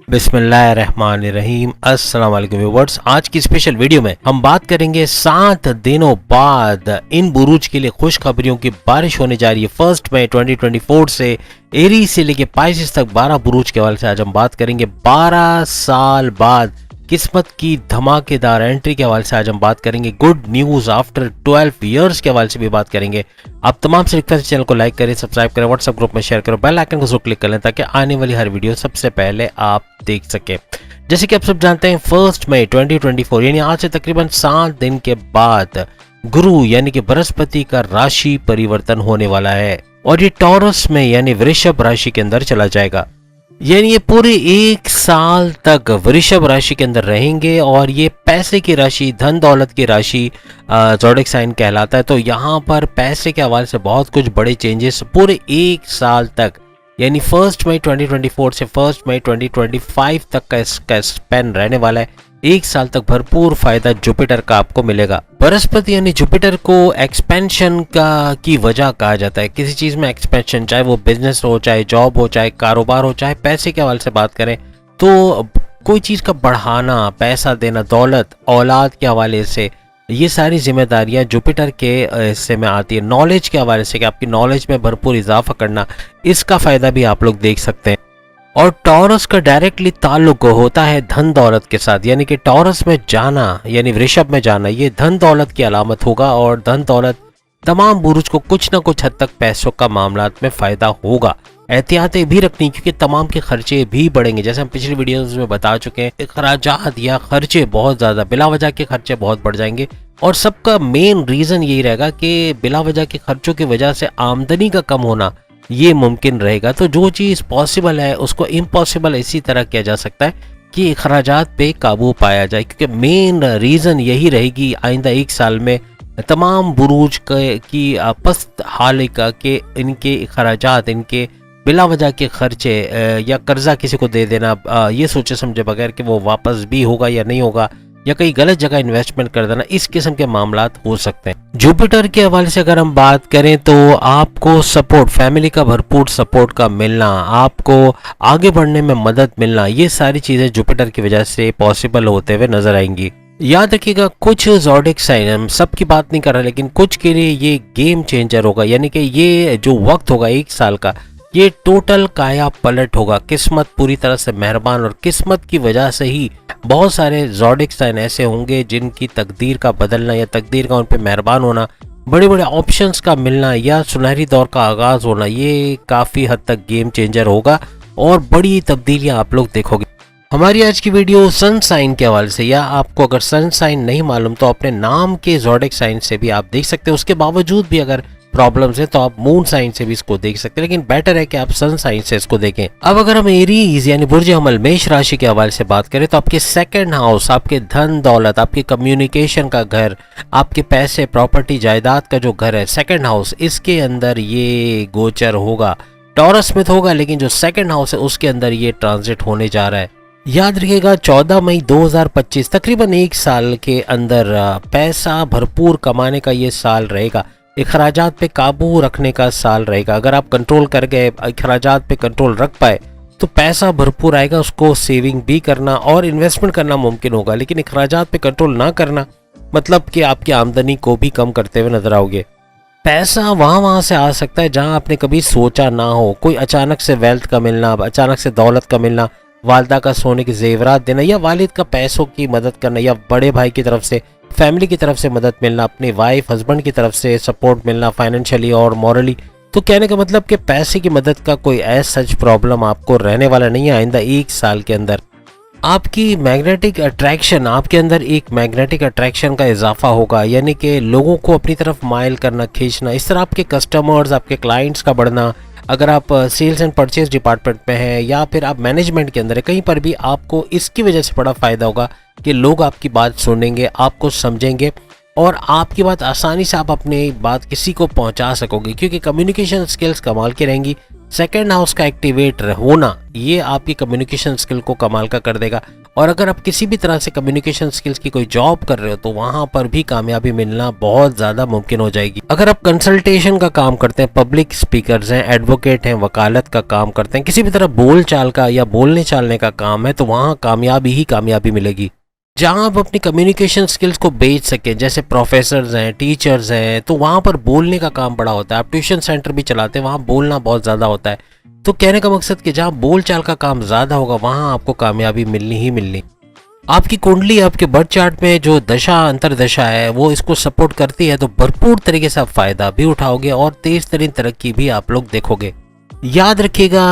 बिस्मिल्लाहिर्रहमानिर्रहीम। अस्सलाम वालेकुम व्यूअर्स। आज की स्पेशल वीडियो में हम बात करेंगे 7 दिनों बाद इन बुरूज के लिए खुशखबरियों की बारिश होने जा रही है। 1 मई 2024 से एरीज से लेके पाइसेस तक 12 बुरूज के हवाले से आज हम बात करेंगे। 12 साल बाद किस्मत की धमाकेदार एंट्री के हवाले से आज हम बात करेंगे। गुड न्यूज आफ्टर 12 ईयर्स के हवाले से भी बात करेंगे। आप तमाम से रिक्वेस्ट चैनल को लाइक करें, सब्सक्राइब करें, व्हाट्सएप ग्रुप में शेयर करें, बेल आइकन को जरूर क्लिक कर लें ताकि आने वाली हर वीडियो सबसे पहले आप देख सके। जैसे कि आप सब जानते हैं 1 मई 2024 यानी आज से तकरीबन 7 दिन के बाद गुरु यानी कि बृहस्पति का राशि परिवर्तन होने वाला है और ये टॉरस में यानी वृषभ राशि के अंदर चला जाएगा। यानी ये पूरे 1 साल तक वृषभ राशि के अंदर रहेंगे और ये पैसे की राशि, धन दौलत की राशि ज़ोडिएक साइन कहलाता है। तो यहाँ पर पैसे के हवाले से बहुत कुछ बड़े चेंजेस पूरे 1 साल तक यानी 1 मई 2024 से 1 मई 2025 तक का इसका स्पेन रहने वाला है। 1 साल तक भरपूर फायदा जुपिटर का आपको मिलेगा। बृहस्पति यानी जुपिटर को एक्सपेंशन की वजह कहा जाता है। किसी चीज में एक्सपेंशन, चाहे वो बिजनेस हो, चाहे जॉब हो, चाहे कारोबार हो, चाहे पैसे के हवाले से बात करें तो कोई चीज का बढ़ाना, पैसा देना, दौलत, औलाद के हवाले से ये सारी जिम्मेदारियां जुपिटर के हिस्से में आती है। नॉलेज के हवाले से कि आपकी नॉलेज में भरपूर इजाफा करना, इसका फायदा भी आप लोग देख सकते हैं। और टॉरस का डायरेक्टली ताल्लुक होता है धन दौलत के साथ, यानी कि टॉरस में जाना यानी वृषभ में जाना ये धन दौलत की अलामत होगा और धन दौलत तमाम बुरुज को कुछ ना कुछ हद तक पैसों का मामलात में फायदा होगा। एहतियातें भी रखनी क्योंकि तमाम के खर्चे भी बढ़ेंगे। जैसे हम पिछली वीडियोस में बता चुके हैं, अखराजात या खर्चे बहुत ज़्यादा, बिला वजह के खर्चे बहुत बढ़ जाएंगे और सबका मेन रीज़न यही रहेगा कि बिला वजह के खर्चों की वजह से आमदनी का कम होना ये मुमकिन रहेगा। तो जो चीज़ पॉसिबल है उसको इम्पॉसिबल इसी तरह किया जा सकता है कि अखराजात पे काबू पाया जाए, क्योंकि मेन रीज़न यही रहेगी आइंदा 1 साल में तमाम बुरूज की पस्त हाल का कि इनके अखराजात, इनके बिला वजह के खर्चे या कर्जा किसी को दे देना ये सोचे समझे बगैर कि वो वापस भी होगा या नहीं होगा, या कहीं गलत जगह इन्वेस्टमेंट कर देना, इस किस्म के मामलात हो सकते हैं। जुपिटर के हवाले से अगर हम बात करें तो आपको सपोर्ट, फैमिली का भरपूर सपोर्ट का मिलना, आपको आगे बढ़ने में मदद मिलना, ये सारी चीज़ें जुपिटर की वजह से पॉसिबल होते हुए नजर आएंगी। याद रखिएगा कुछ ज़ोडिएक साइन, हम सबकी बात नहीं कर रहे लेकिन कुछ के लिए ये गेम चेंजर होगा, यानी कि ये जो वक्त होगा 1 साल का, ये टोटल काया पलट होगा। किस्मत पूरी तरह से मेहरबान और किस्मत की वजह से ही बहुत सारे ज़ोडिएक साइन ऐसे होंगे जिनकी तकदीर का बदलना या तकदीर का उन पे मेहरबान होना, बड़े बड़े ऑप्शंस का मिलना या सुनहरी दौर का आगाज होना, ये काफ़ी हद तक गेम चेंजर होगा और बड़ी तब्दीलियां आप लोग देखोगे। हमारी आज की वीडियो सन साइन के हवाले से, या आपको अगर सन साइन नहीं मालूम तो अपने नाम के ज़ोडिएक साइन से भी आप देख सकते हैं। उसके बावजूद भी अगर प्रॉब्लम्स है तो आप मून साइन से भी इसको देख सकते हैं, लेकिन बेटर है कि आप सन साइन से इसको देखें। अब अगर हम एरीज यानी बुर्ज हमल मेष राशि के हवाले से बात करें तो आपके सेकंड हाउस, आपके धन दौलत, आपके कम्युनिकेशन का घर, आपके पैसे, प्रॉपर्टी, जायदाद का जो घर है सेकंड हाउस, इसके अंदर ये गोचर होगा। टॉरस में तो होगा लेकिन जो सेकंड हाउस है उसके अंदर ये ट्रांजिट होने जा रहा है। याद रखिएगा 14 मई 2025 तकरीबन 1 साल के अंदर पैसा भरपूर कमाने का ये साल रहेगा। अखराजात पे काबू रखने का साल रहेगा। अगर आप कंट्रोल कर गए, अखराजात पे कंट्रोल रख पाए तो पैसा भरपूर आएगा। उसको सेविंग भी करना और इन्वेस्टमेंट करना मुमकिन होगा, लेकिन अखराजात पे कंट्रोल ना करना मतलब कि आपकी आमदनी को भी कम करते हुए नजर आओगे। पैसा वहाँ से आ सकता है जहाँ आपने कभी सोचा ना हो। कोई अचानक से वेल्थ का मिलना, अचानक से दौलत का मिलना, वालदा का सोने के जेवरात देना, या वालिद का पैसों की मदद करना, या बड़े भाई की तरफ से, फैमिली की तरफ से मदद मिलना, अपनी वाइफ, हस्बैंड की तरफ से सपोर्ट मिलना फाइनेंशियली और मॉरली। तो कहने का मतलब कि पैसे की मदद का कोई ऐसा सच प्रॉब्लम आपको रहने वाला नहीं है आइंदा 1 साल के अंदर। आपकी मैग्नेटिक अट्रैक्शन, आपके अंदर एक मैग्नेटिक अट्रैक्शन का इजाफा होगा, यानी कि लोगों को अपनी तरफ माइल करना, खींचना। इस तरह आपके कस्टमर्स, आपके क्लाइंट्स का बढ़ना। अगर आप सेल्स एंड परचेज डिपार्टमेंट में हैं या फिर आप मैनेजमेंट के अंदर है, कहीं पर भी आपको इसकी वजह से बड़ा फ़ायदा होगा कि लोग आपकी बात सुनेंगे, आपको समझेंगे और आपकी बात आसानी से आप अपनी बात किसी को पहुंचा सकोगे, क्योंकि कम्युनिकेशन स्किल्स कमाल की रहेंगी। सेकंड हाउस का एक्टिवेट होना ये आपकी कम्युनिकेशन स्किल को कमाल का कर देगा और अगर आप किसी भी तरह से कम्युनिकेशन स्किल्स की कोई जॉब कर रहे हो तो वहां पर भी कामयाबी मिलना बहुत ज़्यादा मुमकिन हो जाएगी। अगर आप कंसल्टेशन का काम करते हैं, पब्लिक स्पीकर्स हैं, एडवोकेट हैं, वकालत का काम करते हैं, किसी भी तरह बोल चाल का या बोलने चालने का काम है, तो वहाँ कामयाबी ही कामयाबी मिलेगी। जहाँ आप अपनी कम्युनिकेशन स्किल्स को बेच सकें, जैसे प्रोफेसर्स हैं, टीचर्स हैं, तो वहाँ पर बोलने का काम बड़ा होता है। आप ट्यूशन सेंटर भी चलाते हैं, वहाँ बोलना बहुत ज़्यादा होता है। तो कहने का मकसद कि जहाँ बोल चाल का काम ज़्यादा होगा वहाँ आपको कामयाबी मिलनी ही मिलनी। आपकी कुंडली, आपके बर्थ चार्ट में जो दशा अंतरदशा है वो इसको सपोर्ट करती है, तो भरपूर तरीके से आप फायदा भी उठाओगे और तेज तरीन तरक्की भी आप लोग देखोगे। याद रखिएगा,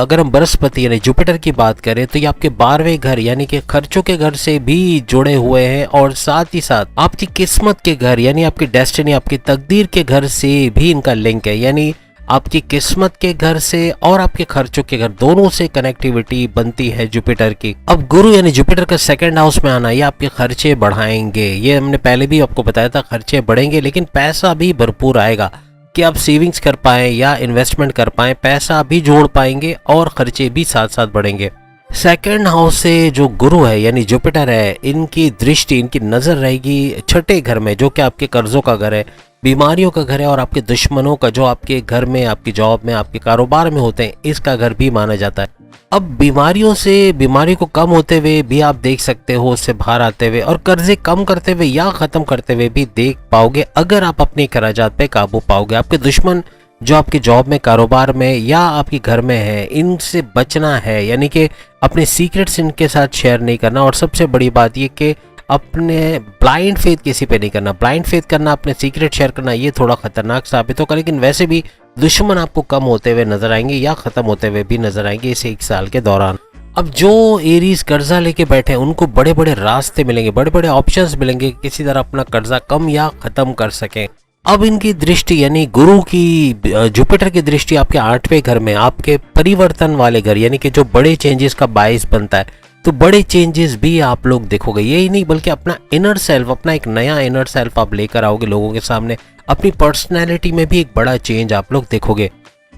अगर हम बृहस्पति यानी जुपिटर की बात करें तो ये आपके 12वें घर यानी कि खर्चों के घर से भी जुड़े हुए हैं, और साथ ही साथ आपकी किस्मत के घर यानी आपकी डेस्टिनी, आपकी तकदीर के घर से भी इनका लिंक है। यानी आपकी किस्मत के घर से और आपके खर्चों के घर दोनों से कनेक्टिविटी बनती है जुपिटर की। अब गुरु यानी जुपिटर का सेकंड हाउस में आना ये आपके खर्चे बढ़ाएंगे। ये हमने पहले भी आपको बताया था, खर्चे बढ़ेंगे लेकिन पैसा भी भरपूर आएगा कि आप सेविंग्स कर पाएं या इन्वेस्टमेंट कर पाएं, पैसा भी जोड़ पाएंगे और खर्चे भी साथ साथ बढ़ेंगे। सेकंड हाउस से जो गुरु है यानी जुपिटर है, इनकी दृष्टि, इनकी नजर रहेगी छठे घर में, जो कि आपके कर्जों का घर है, बीमारियों का घर है, और आपके दुश्मनों का, जो आपके घर में, आपकी जॉब में, आपके कारोबार में होते हैं, इसका घर भी माना जाता है। अब बीमारियों से, बीमारी को कम होते हुए भी आप देख सकते हो, उससे बाहर आते हुए, और कर्जे कम करते हुए या खत्म करते हुए भी देख पाओगे अगर आप अपने खर्चात पे काबू पाओगे। आपके दुश्मन जो आपकी जॉब में, कारोबार में या आपके घर में है, इनसे बचना है, यानी कि अपने सीक्रेट्स इनके साथ शेयर नहीं करना। और सबसे बड़ी बात ये कि अपने ब्लाइंड फेथ किसी पे नहीं करना। ब्लाइंड फेथ करना, अपने सीक्रेट शेयर करना, ये थोड़ा खतरनाक साबित होगा, लेकिन वैसे भी दुश्मन आपको कम होते हुए नजर आएंगे या खत्म होते हुए भी नजर आएंगे इस 1 साल के दौरान। अब जो एरीज कर्जा लेके बैठे हैं उनको बड़े बड़े रास्ते मिलेंगे, बड़े बड़े ऑप्शंस मिलेंगे, किसी तरह अपना कर्जा कम या खत्म कर सकें। अब इनकी दृष्टि यानी गुरु की, जुपिटर की दृष्टि आपके 8वें घर में, आपके परिवर्तन वाले घर, यानी कि जो बड़े चेंजेस का बाइस बनता है, तो बड़े चेंजेस भी आप लोग देखोगे। यही नहीं बल्कि अपना इनर सेल्फ, अपना एक नया इनर सेल्फ आप लेकर आओगे लोगों के सामने। अपनी पर्सनैलिटी में भी एक बड़ा चेंज आप लोग देखोगे।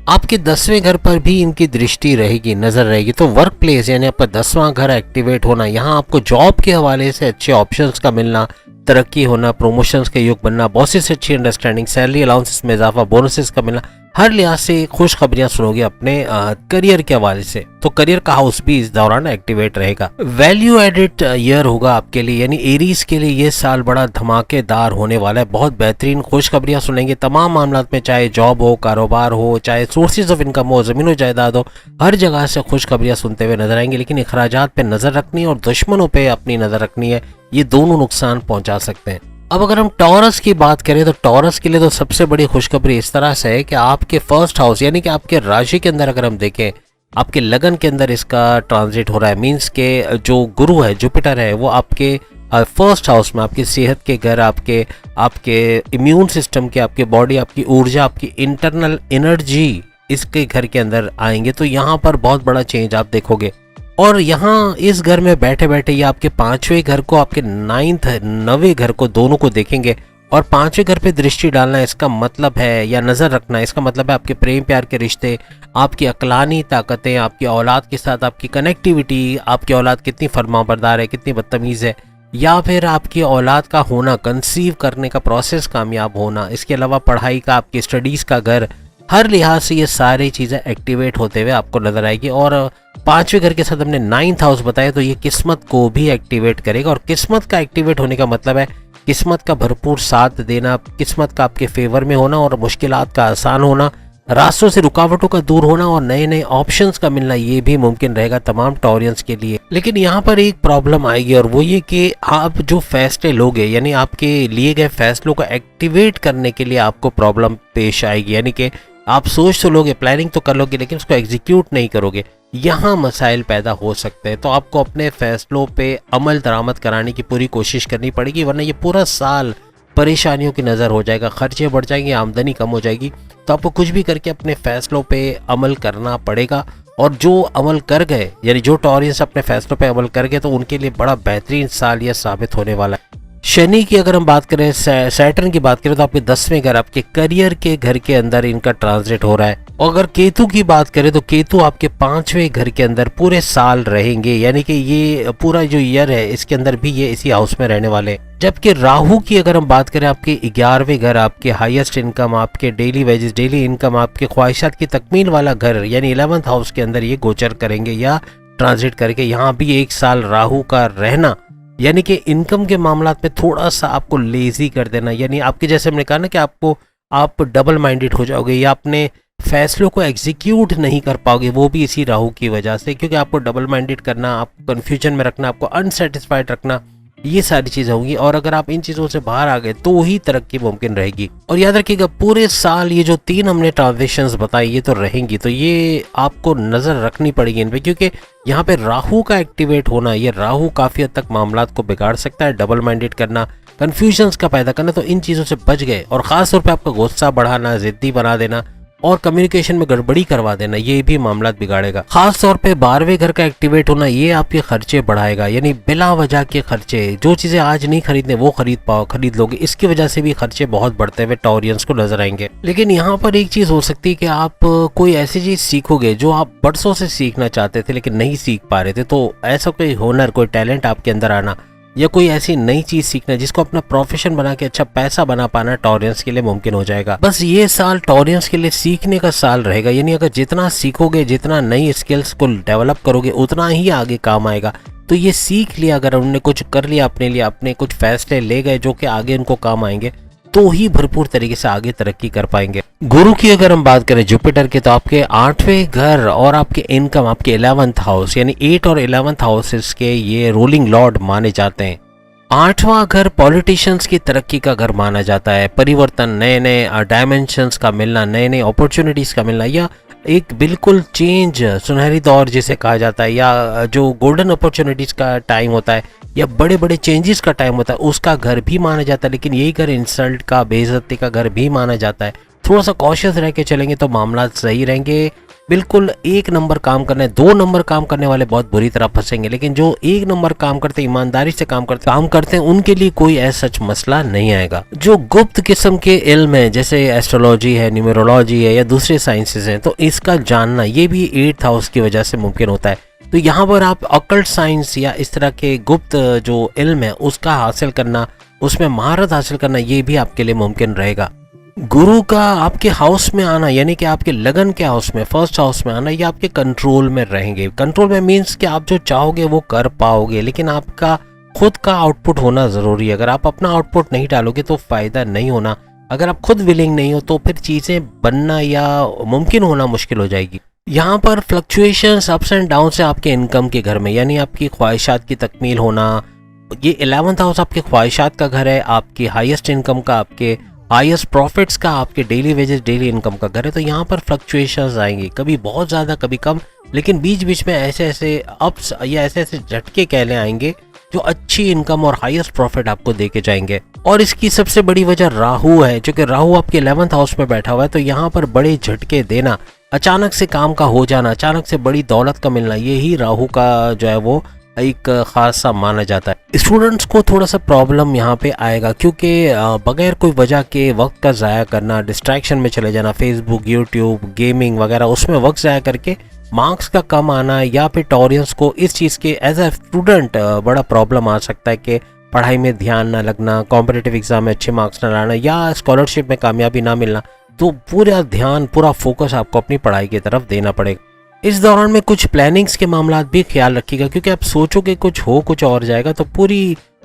आपके 10वें घर पर भी इनकी दृष्टि रहेगी, नजर रहेगी। तो वर्क प्लेस यानी आपका 10वां घर एक्टिवेट होना, यहाँ आपको जॉब के हवाले से अच्छे ऑप्शंस का मिलना, तरक्की होना, प्रमोशंस के योग बनना, बॉसेस से अच्छी अंडरस्टैंडिंग, सैलरी अलाउंसेस में इजाफा, बोनसेस का मिलना, हर लिहाज से खुशखबरियां सुनोगे अपने करियर के हवाले से। तो करियर का हाउस भी इस दौरान एक्टिवेट रहेगा। वैल्यू एडिड ईयर होगा आपके लिए, यानी एरीज के लिए ये साल बड़ा धमाकेदार होने वाला है। बहुत बेहतरीन खुशखबरियां सुनेंगे तमाम मामलात में, चाहे जॉब हो, कारोबार हो, चाहे सोर्सेज ऑफ इनकम हो, जमीन जायदाद हो, हर जगह से खुशखबरियां सुनते हुए नजर आएंगे। लेकिन अखराजात पे नजर रखनी और दुश्मनों पे अपनी नजर रखनी है, ये दोनों नुकसान पहुंचा सकते हैं। अब अगर हम टॉरस की बात करें तो टॉरस के लिए तो सबसे बड़ी खुशखबरी इस तरह से है कि आपके फर्स्ट हाउस यानी कि आपके राशि के अंदर अगर हम देखें, आपके लगन के अंदर इसका ट्रांजिट हो रहा है। मींस के जो गुरु है, जुपिटर है, वो आपके फर्स्ट हाउस में, आपकी सेहत के घर, आपके इम्यून सिस्टम के, आपके बॉडी, आपकी ऊर्जा, आपकी इंटरनल एनर्जी, इसके घर के अंदर आएंगे। तो यहाँ पर बहुत बड़ा चेंज आप देखोगे। और यहाँ इस घर में बैठे बैठे ये आपके 5वें घर को, आपके 9वें घर को, दोनों को देखेंगे। और 5वें घर पे दृष्टि डालना इसका मतलब है, या नजर रखना, इसका मतलब है आपके प्रेम प्यार के रिश्ते, आपकी अक्लानी ताकतें, आपकी औलाद के साथ आपकी कनेक्टिविटी, आपकी औलाद कितनी फरमाबरदार है, कितनी बदतमीज है, या फिर आपकी औलाद का होना, कंसीव करने का प्रोसेस कामयाब होना। इसके अलावा पढ़ाई का, आपकी स्टडीज का घर, हर लिहाज से ये सारी चीज़ें एक्टिवेट होते हुए आपको नजर आएगी। और 5वें घर के साथ हमने 9th हाउस बताया, तो ये किस्मत को भी एक्टिवेट करेगा। और किस्मत का एक्टिवेट होने का मतलब है किस्मत का भरपूर साथ देना, किस्मत का आपके फेवर में होना, और मुश्किलात का आसान होना, रास्तों से रुकावटों का दूर होना, और नए नए ऑप्शंस का मिलना, ये भी मुमकिन रहेगा तमाम टॉरियंस के लिए। लेकिन यहाँ पर एक प्रॉब्लम आएगी, और वो ये कि आप जो फैसले लोगे, यानी आपके लिए गए फैसलों को एक्टिवेट करने के लिए आपको प्रॉब्लम पेश आएगी। यानी कि आप सोच तो लोगे, प्लानिंग तो कर लोगे, लेकिन उसको एग्जीक्यूट नहीं करोगे, यहाँ मसाइल पैदा हो सकते हैं। तो आपको अपने फैसलों पे अमल दरामद कराने की पूरी कोशिश करनी पड़ेगी, वरना ये पूरा साल परेशानियों की नज़र हो जाएगा, खर्चे बढ़ जाएंगे, आमदनी कम हो जाएगी। तो आपको कुछ भी करके अपने फैसलों पे अमल करना पड़ेगा। और जो अमल कर गए, यानी जो टॉरियंस अपने फैसलों पे अमल कर गए, तो उनके लिए बड़ा बेहतरीन साल यह साबित होने वाला है। शनि की अगर हम बात करें, सैटर्न की बात करें, तो आपके 10वें घर, आपके करियर के घर के अंदर इनका ट्रांजिट हो रहा है। अगर केतु की बात करें तो केतु आपके 5वें घर के अंदर पूरे साल रहेंगे, यानी कि ये पूरा जो ईयर है इसके अंदर भी ये इसी हाउस में रहने वाले। जबकि राहु की अगर हम बात करें, आपके 11वें घर, आपके हाईएस्ट इनकम, आपके डेली वेजेस, डेली इनकम, आपके ख्वाहिशात की तकमील वाला घर यानी 11th हाउस के अंदर ये गोचर करेंगे या ट्रांजिट करके। यहाँ भी 1 साल राहु का रहना यानी कि इनकम के मामलात में थोड़ा सा आपको लेजी कर देना, यानी आपके जैसे हमने कहा ना कि आप डबल माइंडेड हो जाओगे या अपने फैसलों को एग्जीक्यूट नहीं कर पाओगे, वो भी इसी राहु की वजह से, क्योंकि आपको डबल माइंडेड करना, आपको कन्फ्यूजन में रखना, आपको अनसेटिस्फाइड रखना, ये सारी चीज़ें होंगी। और अगर आप इन चीज़ों से बाहर आ गए तो ही तरक्की मुमकिन रहेगी। और याद रखिएगा पूरे साल ये जो 3 हमने ट्रांजिशंस बताई ये तो रहेंगी, तो ये आपको नज़र रखनी पड़ेगी इन पे, क्योंकि यहाँ पे राहु का एक्टिवेट होना, ये राहु काफ़ी हद तक मामलात को बिगाड़ सकता है। डबल माइंडेड करना, कन्फ्यूजन्स का पैदा करना, तो इन चीज़ों से बच गए। और ख़ास तौर पर आपका गुस्सा बढ़ाना, ज़िद्दी बना देना और कम्युनिकेशन में गड़बड़ी करवा देना, ये भी मामला बिगाड़ेगा। खास तौर पे 12वें घर का एक्टिवेट होना ये आपके खर्चे बढ़ाएगा, यानी बिला वजह के खर्चे, जो चीजें आज नहीं खरीदने वो खरीद लोगे, इसकी वजह से भी खर्चे बहुत बढ़ते हुए टॉरियंस को नजर आएंगे। लेकिन यहाँ पर एक चीज हो सकती है कि आप कोई ऐसी चीज सीखोगे जो आप बरसों से सीखना चाहते थे लेकिन नहीं सीख पा रहे थे, तो ऐसा कोई हुनर, कोई टैलेंट आपके अंदर आना या कोई ऐसी नई चीज सीखना जिसको अपना प्रोफेशन बना के अच्छा पैसा बना पाना टॉरियंस के लिए मुमकिन हो जाएगा। बस ये साल टॉरियंस के लिए सीखने का साल रहेगा, यानी अगर जितना सीखोगे, जितना नई स्किल्स को डेवलप करोगे, उतना ही आगे काम आएगा। तो ये सीख लिया, अगर उन्होंने कुछ कर लिया अपने लिए, अपने कुछ फैसले ले गए जो कि आगे उनको काम आएंगे, तो ही भरपूर तरीके से आगे तरक्की कर पाएंगे। गुरु की अगर हम बात करें जुपिटर के, तो आपके 8वें घर और आपके इनकम, आपके 11th हाउस यानी 8 और 11th हाउसेस के ये रूलिंग लॉर्ड माने जाते हैं। 8वां घर पॉलिटिशियंस की तरक्की का घर माना जाता है, परिवर्तन, नए नए डायमेंशंस का मिलना, नए नए अपॉर्चुनिटीज का मिलना, या एक बिल्कुल चेंज, सुनहरी दौर जिसे कहा जाता है, या जो गोल्डन अपॉर्चुनिटीज का टाइम होता है या बड़े बड़े चेंजेस का टाइम होता है, उसका घर भी माना जाता है। लेकिन यही घर इंसल्ट का, बेइज्जती का घर भी माना जाता है। थोड़ा सा कॉशियस रह के चलेंगे तो मामला सही रहेंगे। बिल्कुल 1 नंबर काम करना है, 2 नंबर काम करने वाले बहुत बुरी तरह फंसेंगे, लेकिन जो 1 नंबर काम करते, ईमानदारी से काम करते हैं, उनके लिए कोई ऐसा सच मसला नहीं आएगा। जो गुप्त किस्म के इल्म है, जैसे एस्ट्रोलॉजी है, न्यूमरोलॉजी है या दूसरे साइंसेस हैं, तो इसका जानना ये भी 8th हाउस की वजह से मुमकिन होता है। तो यहाँ पर आप अकल्ट साइंस या इस तरह के गुप्त जो इल्म है उसका हासिल करना, उसमें महारत हासिल करना, ये भी आपके लिए मुमकिन रहेगा। गुरु का आपके हाउस में आना यानी कि आपके लगन के हाउस में, फर्स्ट हाउस में आना, ये आपके कंट्रोल में रहेंगे। कंट्रोल में मीन्स कि आप जो चाहोगे वो कर पाओगे, लेकिन आपका खुद का आउटपुट होना ज़रूरी है। अगर आप अपना आउटपुट नहीं डालोगे तो फ़ायदा नहीं होना। अगर आप खुद विलिंग नहीं हो तो फिर चीज़ें बनना या मुमकिन होना मुश्किल हो जाएगी। यहाँ पर फ्लक्चुएशंस, अप्स एंड डाउन से आपके इनकम के घर में, यानी आपकी ख्वाहिशात की तकमील होना, ये 11th हाउस आपके ख्वाहिशात का घर है, आपकी हाईएस्ट इनकम का, आपके हाईएस्ट प्रॉफिट्स का, आपके डेली वेजेस, डेली इनकम का घर है। तो यहाँ पर फ्लक्चुएशंस आएंगी, कभी बहुत ज़्यादा कभी कम, लेकिन बीच बीच में ऐसे ऐसे अप्स या ऐसे ऐसे झटके कह लें आएंगे जो अच्छी इनकम और हाईएस्ट प्रॉफिट आपको दे के जाएंगे। और इसकी सबसे बड़ी वजह राहु है, क्योंकि राहु आपके 11th हाउस में बैठा हुआ है। तो यहाँ पर बड़े झटके देना, अचानक से काम का हो जाना, अचानक से बड़ी दौलत का मिलना, यही राहु का जो है वो एक खास सा माना जाता है। स्टूडेंट्स को थोड़ा सा प्रॉब्लम यहाँ पे आएगा, क्योंकि बगैर कोई वजह के वक्त का ज़ाया करना, डिस्ट्रैक्शन में चले जाना, फेसबुक, यूट्यूब, गेमिंग वगैरह, उसमें वक्त ज़ाया करके मार्क्स का कम आना, या फिर टॉरियंस को इस चीज़ के एज ए स्टूडेंट बड़ा प्रॉब्लम आ सकता है कि पढ़ाई में ध्यान ना लगना, कॉम्पिटिटिव एग्जाम में अच्छे मार्क्स ना लाना, या स्कॉलरशिप में कामयाबी ना मिलना। तो पूरा ध्यान, पूरा फोकस आपको अपनी पढ़ाई की तरफ देना पड़ेगा। इस दौरान में कुछ प्लानिंग्स के मामलात भी ख्याल रखिएगा, क्योंकि आप सोचोगे कुछ और जाएगा, तो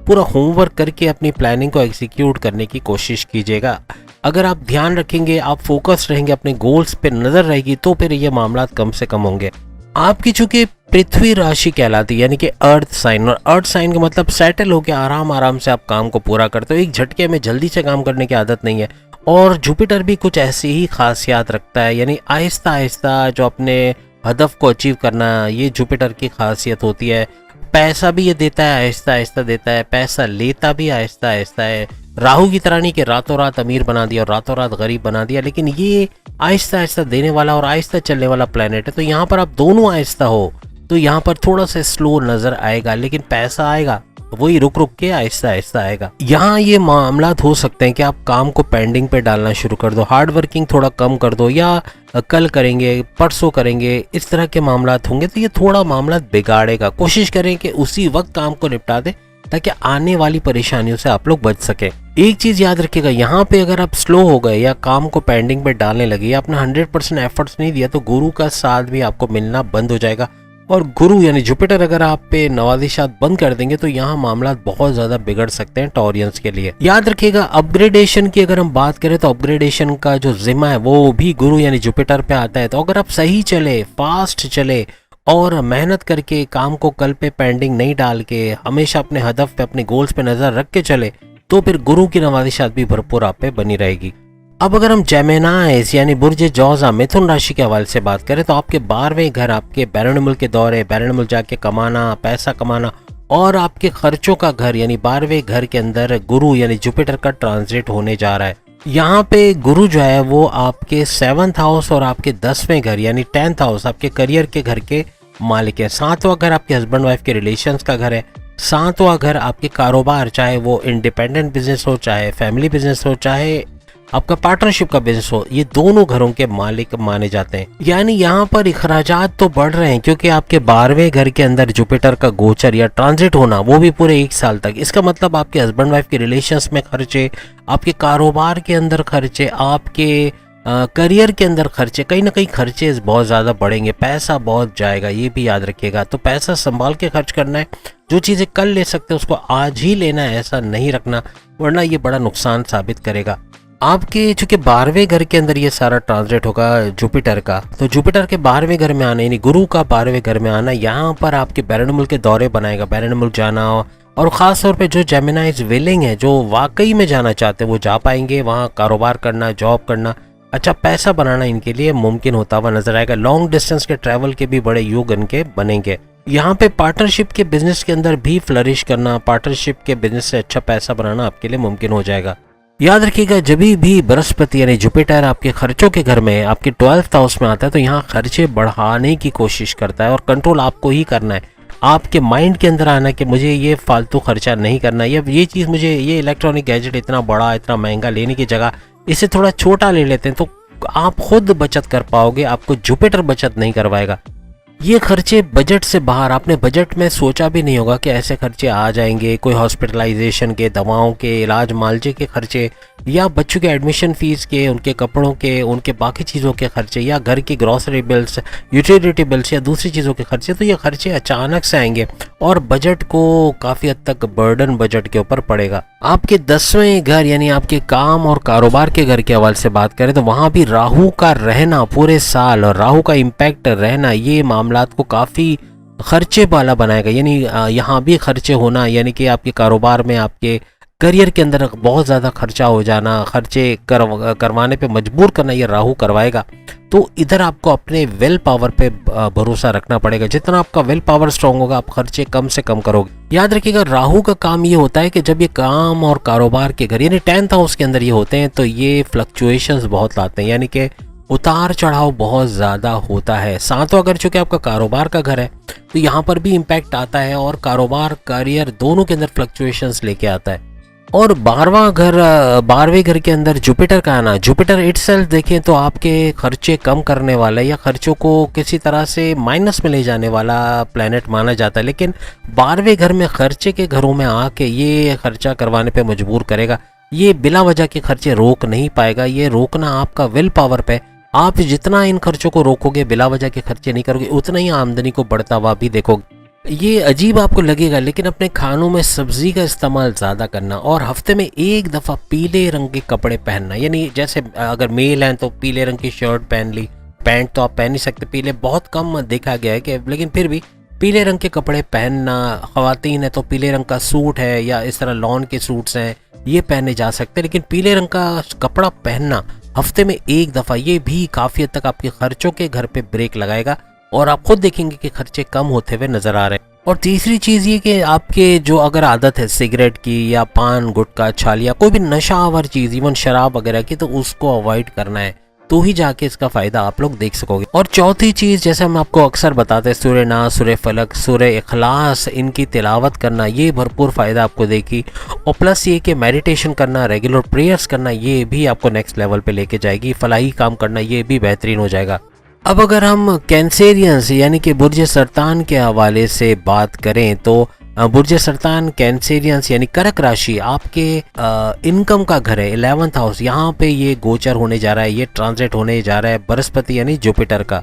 पूरा होमवर्क करके अपनी प्लानिंग को एग्जीक्यूट करने की कोशिश कीजिएगा। अगर आप ध्यान रखेंगे, आप फोकस रहेंगे, अपने गोल्स पे नज़र रहेगी, तो फिर ये मामलात कम से कम होंगे। आपकी चूंकि पृथ्वी राशि कहलाती है, यानी कि अर्थ साइन, और अर्थ साइन का मतलब सेटल होकर आराम से आप काम को पूरा करते हो। एक झटके में जल्दी से काम करने की आदत नहीं है। और जुपिटर भी कुछ ऐसी ही खासियत रखता है, यानी आहिस्ता आहिस्ता जो अपने हदफ को अचीव करना, ये जुपिटर की खासियत होती है। पैसा भी ये देता है, आहिस्ता आहिस्ता देता है, पैसा लेता भी आहिस्ता आहिस्ता है। राहु की तरह नहीं कि रातों रात अमीर बना दिया और रातों रात गरीब बना दिया, लेकिन ये आहिस्ता आहिस्ता देने वाला और आहिस्ता चलने वाला प्लेनेट है। तो यहाँ पर आप दोनों आहिस्ता हो, तो यहाँ पर थोड़ा सा स्लो नज़र आएगा, लेकिन पैसा आएगा। वही रुक रुक के आहिस्ता आहिस्ता आएगा। यहाँ ये मामला हो सकते हैं कि आप काम को पेंडिंग पे डालना शुरू कर दो, हार्ड वर्किंग थोड़ा कम कर दो, या कल करेंगे परसों करेंगे, इस तरह के मामला होंगे तो ये थोड़ा मामला बिगाड़ेगा। कोशिश करें कि उसी वक्त काम को निपटा दें ताकि आने वाली परेशानियों से आप लोग बच सके। एक चीज याद रखिएगा, यहाँ पे अगर आप स्लो हो गए या काम को पेंडिंग पे डालने लगे या अपना 100% एफर्ट्स नहीं दिया तो गुरु का साथ भी आपको मिलना बंद हो जाएगा। और गुरु यानी जुपिटर अगर आप पे नवाजिशात बंद कर देंगे तो यहाँ मामला बहुत ज्यादा बिगड़ सकते हैं टॉरियंस के लिए। याद रखिएगा अपग्रेडेशन की अगर हम बात करें तो अपग्रेडेशन का जो जिम्मा है वो भी गुरु यानी जुपिटर पे आता है। तो अगर आप सही चले, फास्ट चले और मेहनत करके काम को कल पे पेंडिंग नहीं डाल के हमेशा अपने हदफ पे, अपने गोल्स पे नजर रख के चले तो फिर गुरु की नवाजिशात भी भरपूर आप पे बनी रहेगी। अब अगर हम जेमिनाइज यानी बुर्ज जौजा मिथुन राशि के हवाले से बात करें तो आपके 12वें घर आपके बैरन के दौरे, बैरन जाके कमाना, पैसा कमाना और आपके खर्चों का घर यानी 12वें घर के अंदर गुरु यानी जुपिटर का ट्रांजिट होने जा रहा है। यहाँ पे गुरु जो है वो आपके 7th हाउस और आपके 10वें घर यानी 10th हाउस आपके करियर के घर के मालिक है। 7वां घर आपके हस्बैंड वाइफ के रिलेशंस का घर है। 7वां घर आपके कारोबार, चाहे वो इंडिपेंडेंट बिजनेस हो, चाहे फैमिली बिजनेस हो, चाहे आपका पार्टनरशिप का बिजनेस हो, ये दोनों घरों के मालिक माने जाते हैं। यानी यहाँ पर इखराजात तो बढ़ रहे हैं क्योंकि आपके 12वें घर के अंदर जुपिटर का गोचर या ट्रांजिट होना वो भी पूरे 1 साल तक। इसका मतलब आपके हस्बैंड वाइफ के रिलेशंस में खर्चे, आपके कारोबार के अंदर खर्चे, आपके करियर के अंदर खर्चे, कहीं ना कहीं खर्चे बहुत ज़्यादा बढ़ेंगे, पैसा बहुत जाएगा, ये भी याद रखिएगा। तो पैसा संभाल के खर्च करना है, जो चीज़ें कल ले सकते हैं उसको आज ही लेना है, ऐसा नहीं रखना वरना ये बड़ा नुकसान साबित करेगा। आपके चूंकि 12वें घर के अंदर ये सारा ट्रांसलेट होगा जुपिटर का, तो जुपिटर के 12वें घर में आना यानी गुरु का 12वें घर में आना यहाँ पर आपके बैरन मुल्क के दौरे बनाएगा, बैरन मुल्क जाना। और ख़ास तौर पे जो जेमिनाइज विलिंग है, जो वाकई में जाना चाहते हैं वो जा पाएंगे, वहाँ कारोबार करना, जॉब करना, अच्छा पैसा बनाना इनके लिए मुमकिन होता हुआ नजर आएगा। लॉन्ग डिस्टेंस के ट्रैवल के भी बड़े योग इनके बनेंगे। यहाँ पे पार्टनरशिप के बिजनेस के अंदर भी फ्लरिश करना, पार्टनरशिप के बिजनेस से अच्छा पैसा बनाना आपके लिए मुमकिन हो जाएगा। याद रखिएगा जब भी बृहस्पति यानी जुपिटर आपके खर्चों के घर में, आपके 12th हाउस में आता है तो यहाँ खर्चे बढ़ाने की कोशिश करता है और कंट्रोल आपको ही करना है। आपके माइंड के अंदर आना कि मुझे ये फालतू खर्चा नहीं करना, या ये चीज़ मुझे, ये इलेक्ट्रॉनिक गैजेट इतना बड़ा इतना महंगा लेने की जगह इसे थोड़ा छोटा ले लेते हैं तो आप खुद बचत कर पाओगे, आपको जुपिटर बचत नहीं करवाएगा। ये खर्चे बजट से बाहर, आपने बजट में सोचा भी नहीं होगा कि ऐसे खर्चे आ जाएंगे। कोई हॉस्पिटलाइजेशन के, दवाओं के, इलाज मालजे के खर्चे, या बच्चों के एडमिशन फीस के, उनके कपड़ों के, उनके बाकी चीज़ों के खर्चे, या घर की ग्रॉसरी बिल्स, यूटिलिटी बिल्स या दूसरी चीज़ों के खर्चे। तो ये खर्चे अचानक से आएंगे और बजट को काफ़ी हद तक बर्डन बजट के ऊपर पड़ेगा। आपके 10वें घर यानी आपके काम और कारोबार के घर के हवाले से बात करें तो वहाँ भी राहु का रहना पूरे साल और राहु का इम्पैक्ट रहना ये मामलात को काफ़ी खर्चे वाला बनाएगा। यानी यहाँ भी खर्चे होना, यानी कि आपके कारोबार में, आपके करियर के अंदर बहुत ज़्यादा खर्चा हो जाना, खर्चे करवाने पे मजबूर करना, ये राहु करवाएगा। तो इधर आपको अपने विल पावर पे भरोसा रखना पड़ेगा। जितना आपका विल पावर स्ट्रांग होगा आप खर्चे कम से कम करोगे। याद रखिएगा राहु का काम ये होता है कि जब ये काम और कारोबार के घर यानी 10th हाउस के अंदर ये होते हैं तो ये फ्लक्चुएशंस बहुत लाते हैं, यानी कि उतार चढ़ाव बहुत ज़्यादा होता है। 7वां घर चूँकि आपका कारोबार का घर है तो यहाँ पर भी इम्पैक्ट आता है और कारोबार करियर दोनों के अंदर फ्लक्चुएशंस लेके आता है। और 12वें घर के अंदर जुपिटर का आना, जुपिटर इटसेल्फ देखें तो आपके खर्चे कम करने वाला या खर्चों को किसी तरह से माइनस में ले जाने वाला प्लैनेट माना जाता है, लेकिन 12वें घर में खर्चे के घरों में आके ये खर्चा करवाने पे मजबूर करेगा। ये बिला वजह के खर्चे रोक नहीं पाएगा, ये रोकना आपका विल पावर पे। आप जितना इन खर्चों को रोकोगे, बिला वजह के खर्चे नहीं करोगे, उतना ही आमदनी को बढ़ता हुआ भी देखोगे। ये अजीब आपको लगेगा लेकिन अपने खानों में सब्जी का इस्तेमाल ज़्यादा करना और हफ्ते में एक दफ़ा पीले रंग के कपड़े पहनना, यानी जैसे अगर मेल हैं तो पीले रंग की शर्ट पहन ली, पैंट तो आप पहन नहीं सकते, पीले बहुत कम देखा गया है कि, लेकिन फिर भी पीले रंग के कपड़े पहनना। ख़वातीन है तो पीले रंग का सूट है या इस तरह लॉन के सूट्स हैं ये पहने जा सकते हैं, लेकिन पीले रंग का कपड़ा पहनना हफ्ते में एक दफ़ा ये भी काफ़ी हद तक आपके खर्चों के घर पे ब्रेक लगाएगा और आप खुद देखेंगे कि खर्चे कम होते हुए नजर आ रहे हैं। और तीसरी चीज़ ये कि आपके जो अगर आदत है सिगरेट की या पान गुटखा छाल या कोई भी नशा आवर चीज़, इवन शराब वगैरह की, तो उसको अवॉइड करना है। तो ही जाके इसका फायदा आप लोग देख सकोगे। और चौथी चीज, जैसे हम आपको अक्सर बताते हैं, सूर्य नास, सूर्य फलक, सूर्य इखलास, इनकी तिलावत करना, ये भरपूर फायदा आपको देगी। और प्लस ये कि मेडिटेशन करना, रेगुलर प्रेयर्स करना, ये भी आपको नेक्स्ट लेवल पे लेके जाएगी। फलाही काम करना, ये भी बेहतरीन हो जाएगा। अब अगर हम कैंसेरियंस यानी कि बुर्ज सरतान के हवाले से बात करें तो बुर्ज सरतान कैंसेरियंस यानी कर्क राशि आपके इनकम का घर है, 11th हाउस। यहाँ पे ये गोचर होने जा रहा है, ये ट्रांजिट होने जा रहा है बृहस्पति यानी जुपिटर का।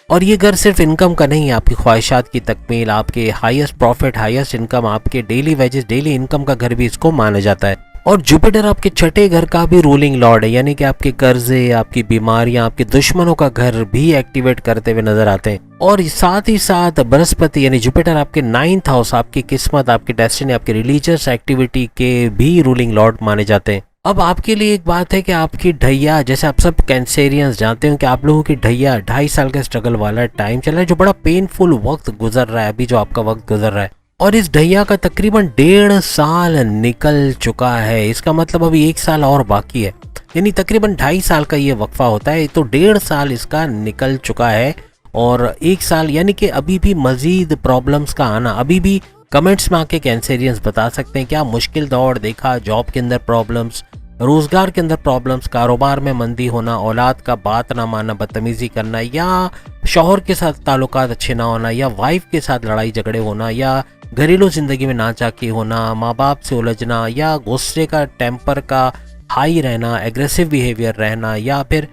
और ये घर सिर्फ इनकम का नहीं है, आपकी ख्वाहिशात की तकमील, आपके हाईएस्ट प्रॉफिट, हाईएस्ट इनकम, आपके डेली वेजेस, डेली इनकम का घर भी इसको माना जाता है। और जुपिटर आपके छठे घर का भी रूलिंग लॉर्ड है, यानी कि आपके कर्जे, आपकी बीमारियां, आपके दुश्मनों का घर भी एक्टिवेट करते हुए नजर आते हैं। और साथ ही साथ बृहस्पति यानी जुपिटर आपके 9th हाउस, आपकी किस्मत, आपकी डेस्टिनी, आपकी रिलीजियस एक्टिविटी के भी रूलिंग लॉर्ड माने जाते हैं। अब आपके लिए एक बात है कि आपकी ढैया, जैसे आप सब कैंसेरियंस जानते हो कि आप लोगों की ढैया 2.5 साल का स्ट्रगल वाला टाइम चल रहा है, जो बड़ा पेनफुल वक्त गुजर रहा है अभी, जो आपका वक्त गुजर रहा है। और इस ढैया का तकरीबन 1.5 साल निकल चुका है। इसका मतलब अभी 1 साल और बाकी है, यानी तकरीबन 2.5 साल का ये वक्फा होता है। तो 1.5 साल इसका निकल चुका है और 1 साल यानी कि अभी भी मजीद प्रॉब्लम्स का आना। अभी भी कमेंट्स में आके कैंसेरियंस बता सकते हैं क्या मुश्किल दौर देखा, जॉब के अंदर प्रॉब्लम्स, रोजगार के अंदर प्रॉब्लम्स, कारोबार में मंदी होना, औलाद का बात ना मानना, बदतमीजी करना, या शौहर के साथ ताल्लुकात अच्छे ना होना, या वाइफ के साथ लड़ाई झगड़े होना, या घरेलू जिंदगी में नाचाकी होना, माँ बाप से उलझना, या गुस्से का टेम्पर का हाई रहना, एग्रेसिव बिहेवियर रहना, या फिर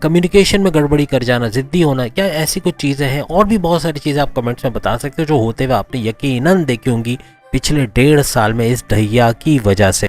कम्युनिकेशन में गड़बड़ी कर जाना, जिद्दी होना, क्या ऐसी कुछ चीज़ें हैं। और भी बहुत सारी चीज़ें आप कमेंट्स में बता सकते हो जो होते हुए आपने यकीनन देखी होंगी पिछले 1.5 साल में इस ढैया की वजह से।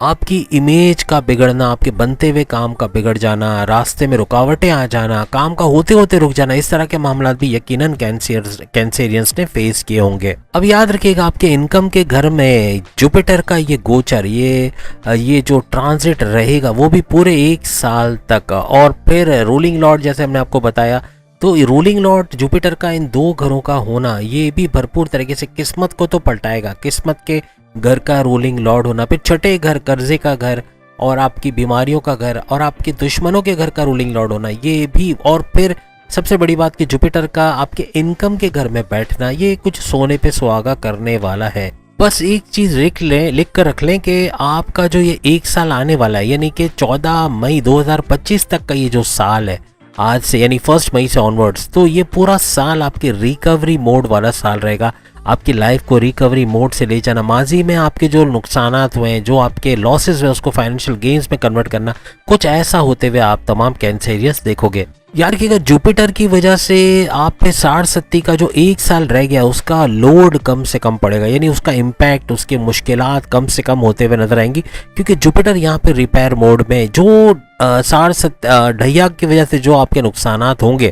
आपकी इमेज का बिगड़ना, आपके बनते हुए काम का बिगड़ जाना, रास्ते में रुकावटें आ जाना, काम का होते होते रुक जाना, इस तरह के मामला भी यकीनन कैंसेरियंस ने फेस किए होंगे। अब याद रखिएगा आपके इनकम के घर में जुपिटर का ये गोचर, ये जो ट्रांजिट रहेगा वो भी पूरे 1 साल तक। और फिर रूलिंग लॉर्ड, जैसे हमने आपको बताया, तो रूलिंग लॉर्ड जुपिटर का इन 2 घरों का होना ये भी भरपूर तरीके से किस्मत को तो पलटाएगा। किस्मत के घर का रूलिंग लॉर्ड होना, फिर छठे घर, कर्जे का घर, और आपकी बीमारियों का घर, और आपके दुश्मनों के घर का रूलिंग लॉर्ड होना, ये भी। और फिर सबसे बड़ी बात कि जुपिटर का आपके इनकम के घर में बैठना, ये कुछ सोने पे सुहागा करने वाला है। बस एक चीज लिख कर रख लें कि आपका जो ये 1 साल आने वाला है, यानी कि 14 मई 2025 तक का ये जो साल है, आज से यानी 1 मई से ऑनवर्ड्स, तो ये पूरा साल आपके रिकवरी मोड वाला साल रहेगा। आपकी लाइफ को रिकवरी मोड से ले जाना, माजी में आपके जो नुकसानात हुए हैं, जो आपके लॉसेस हुए, उसको फाइनेंशियल गेन्स में कन्वर्ट करना, कुछ ऐसा होते हुए आप तमाम कैंसेरियंस देखोगे। यार कि अगर जुपिटर की वजह से आप पे 60-70 का जो 1 साल रह गया उसका लोड कम से कम पड़ेगा, यानी उसका इम्पैक्ट, उसके मुश्किलात कम से कम होते हुए नजर आएंगी, क्योंकि जुपिटर यहाँ पे रिपेयर मोड में, जो 60 ढैया की वजह से जो आपके नुकसानात होंगे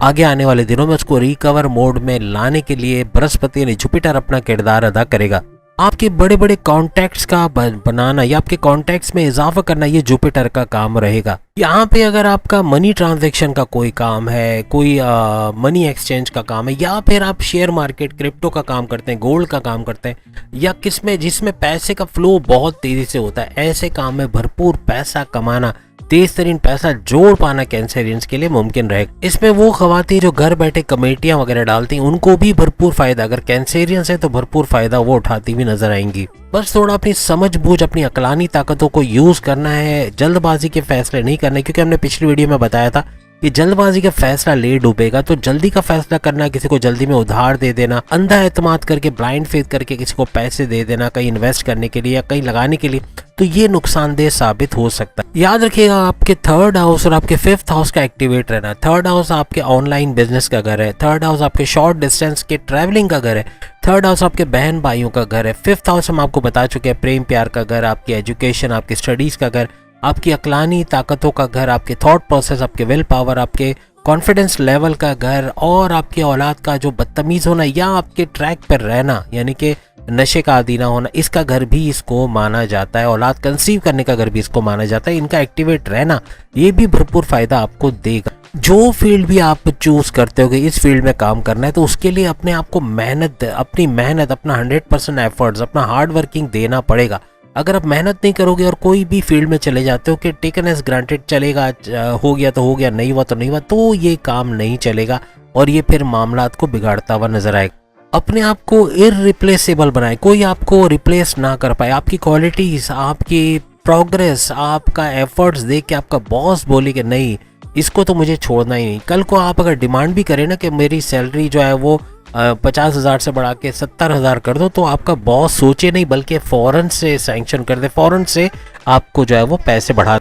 आगे आने वाले दिनों में, उसको रिकवर मोड में लाने के लिए बृहस्पति यानी जुपिटर अपना किरदार अदा करेगा। आपके बड़े बड़े कॉन्टैक्ट्स का बनाना या आपके कॉन्टैक्ट्स में इजाफा करना, ये जुपिटर का काम रहेगा। यहाँ पे अगर आपका मनी ट्रांजैक्शन का कोई काम है, कोई मनी एक्सचेंज का काम है, या फिर आप शेयर मार्केट, क्रिप्टो का काम करते हैं, गोल्ड का काम करते हैं, या जिसमें पैसे का फ्लो बहुत तेजी से होता है, ऐसे काम में भरपूर पैसा कमाना, तेज तरीन पैसा जोड़ पाना कैंसेरियंस के लिए मुमकिन रहेगा। इसमें वो खवातीन जो घर बैठे कमेटियां वगैरह डालती हैं, उनको भी भरपूर फायदा, अगर कैंसेरियंस है तो भरपूर फायदा वो उठाती हुई नजर आएंगी। बस थोड़ा अपनी समझ बूझ, अपनी अकलानी ताकतों को यूज करना है, जल्दबाजी के फैसले नहीं करने, क्योंकि हमने पिछली वीडियो में बताया था कि जल्दबाजी का फैसला ले डूबेगा। तो जल्दी का फैसला करना, किसी को जल्दी में उधार दे देना, अंधा एतमाद करके, ब्लाइंड फेथ करके किसी को पैसे दे देना कहीं इन्वेस्ट करने के लिए या कहीं लगाने के लिए, तो ये नुकसानदेह साबित हो सकता है। याद रखिएगा आपके 3rd हाउस और आपके 5th हाउस का एक्टिवेट रहना। 3rd हाउस आपके ऑनलाइन बिजनेस का घर है, 3rd हाउस आपके शॉर्ट डिस्टेंस के ट्रैवलिंग का घर है, 3rd हाउस आपके बहन भाइयों का घर है, 5th हाउस हम आपको बता चुके हैं प्रेम प्यार का घर, आपकी एजुकेशन, आपकी स्टडीज का घर, आपकी अकलानी ताकतों का घर, आपके थॉट प्रोसेस, आपके विल पावर, आपके कॉन्फिडेंस लेवल का घर, और आपकी औलाद का जो बदतमीज होना या आपके ट्रैक पर रहना, यानी कि नशे का आदी ना होना, इसका घर भी इसको माना जाता है। औलाद कंसीव करने का घर भी इसको माना जाता है। इनका एक्टिवेट रहना ये भी भरपूर फायदा आपको देगा। जो फील्ड भी आप चूज करते हो कि इस फील्ड में काम करना है, तो उसके लिए अपने आप को अपनी मेहनत, अपना 100% एफर्ट्स, अपना हार्ड वर्किंग देना पड़ेगा। अगर आप मेहनत नहीं करोगे और कोई भी फील्ड में चले जाते हो कि टेकन एज ग्रांटेड चलेगा, हो गया तो हो गया, नहीं हुआ तो नहीं हुआ, तो ये काम नहीं चलेगा और ये फिर मामलात को बिगाड़ता हुआ नजर आएगा। अपने आप को इररिप्लेसेबल बनाए, कोई आपको रिप्लेस ना कर पाए। आपकी क्वालिटीज, आपकी प्रोग्रेस, आपका एफर्ट्स देख के आपका बॉस बोले कि नहीं इसको तो मुझे छोड़ना ही नहीं। कल को आप अगर डिमांड भी करें ना कि मेरी सैलरी जो है वो 50,000 से बढ़ा के 70,000 कर दो, तो आपका बॉस सोचे नहीं बल्कि फ़ौरन से सैंक्शन कर दे, फ़ौरन से आपको जो है वो पैसे बढ़ा।